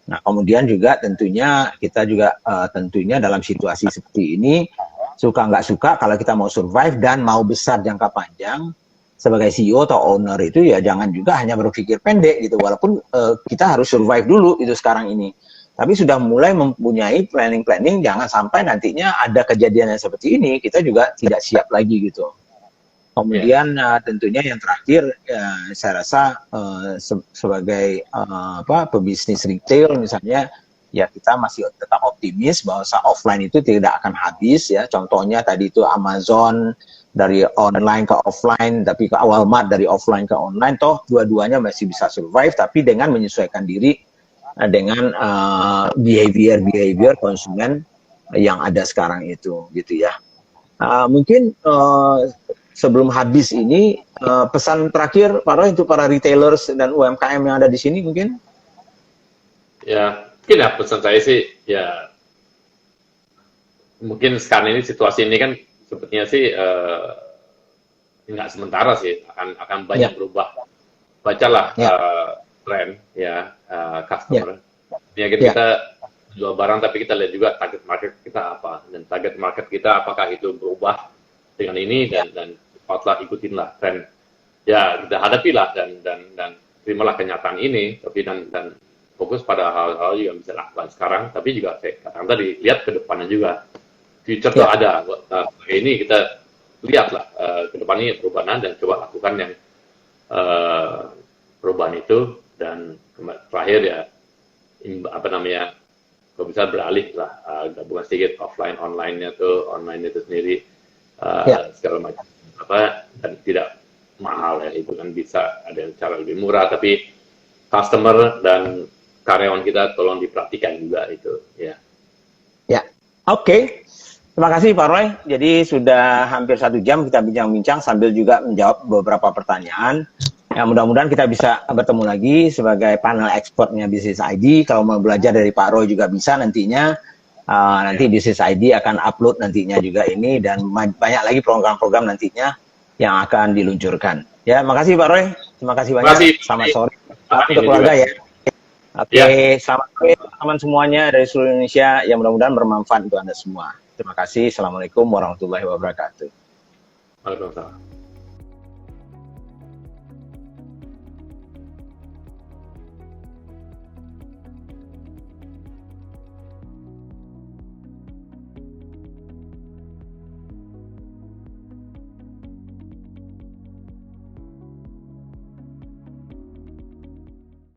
Nah, kemudian juga tentunya kita juga tentunya dalam situasi seperti ini, suka nggak suka, kalau kita mau survive dan mau besar jangka panjang, sebagai CEO atau owner itu ya jangan juga hanya berpikir pendek gitu, walaupun kita harus survive dulu itu sekarang ini. Tapi sudah mulai mempunyai planning-planning, jangan sampai nantinya ada kejadian yang seperti ini, kita juga tidak siap lagi gitu. Ya, Kemudian tentunya yang terakhir saya rasa sebagai pebisnis retail misalnya, ya kita masih tetap optimis bahwa offline itu tidak akan habis ya. Contohnya tadi itu Amazon dari online ke offline, tapi ke Walmart dari offline ke online, toh dua-duanya masih bisa survive, tapi dengan menyesuaikan diri dengan behavior konsumen yang ada sekarang itu gitu ya. Mungkin sebelum habis ini pesan terakhir Pak Roy untuk para retailers dan UMKM yang ada di sini mungkin? ya mungkin ya pesan saya sih ya mungkin sekarang ini situasi ini kan sepertinya sih nggak sementara sih akan banyak Ya, berubah. Bacalah ya, tren ya ya, customer. Ya ya, kita jual barang tapi kita lihat juga target market kita apa dan target market kita apakah itu berubah dengan ini ya, dan cepatlah ikutinlah tren ya kita hadapilah dan terimalah kenyataan ini, tapi dan fokus pada hal-hal yang bisa lakukan sekarang, tapi juga saya katakan tadi lihat ke depannya juga. Future tuh ada. Ini kita lihatlah ke depan ini perubahan dan coba lakukan yang perubahan itu, dan terakhir ya apa namanya, kalau bisa beralih lah, gabungan sedikit offline online-nya tuh, online itu sendiri segala macam apa, dan tidak mahal ya, itu kan bisa ada yang cara lebih murah, tapi customer dan karyawan kita tolong diperhatikan juga itu ya. Ya, oke. Terima kasih Pak Roy. Jadi sudah hampir 1 jam kita bincang-bincang sambil juga menjawab beberapa pertanyaan. Ya, mudah-mudahan kita bisa bertemu lagi sebagai panel expertnya Business ID. Kalau mau belajar dari Pak Roy juga bisa nantinya. Nanti Business ID akan upload nantinya juga ini, dan banyak lagi program-program nantinya yang akan diluncurkan. Ya, makasih Pak Roy. Terima kasih banyak. Selamat sore. Untuk keluarga ya. Oke, selamat sore teman semuanya dari seluruh Indonesia, yang mudah-mudahan bermanfaat untuk Anda semua. Terima kasih. Assalamualaikum warahmatullahi wabarakatuh. Waalaikumsalam.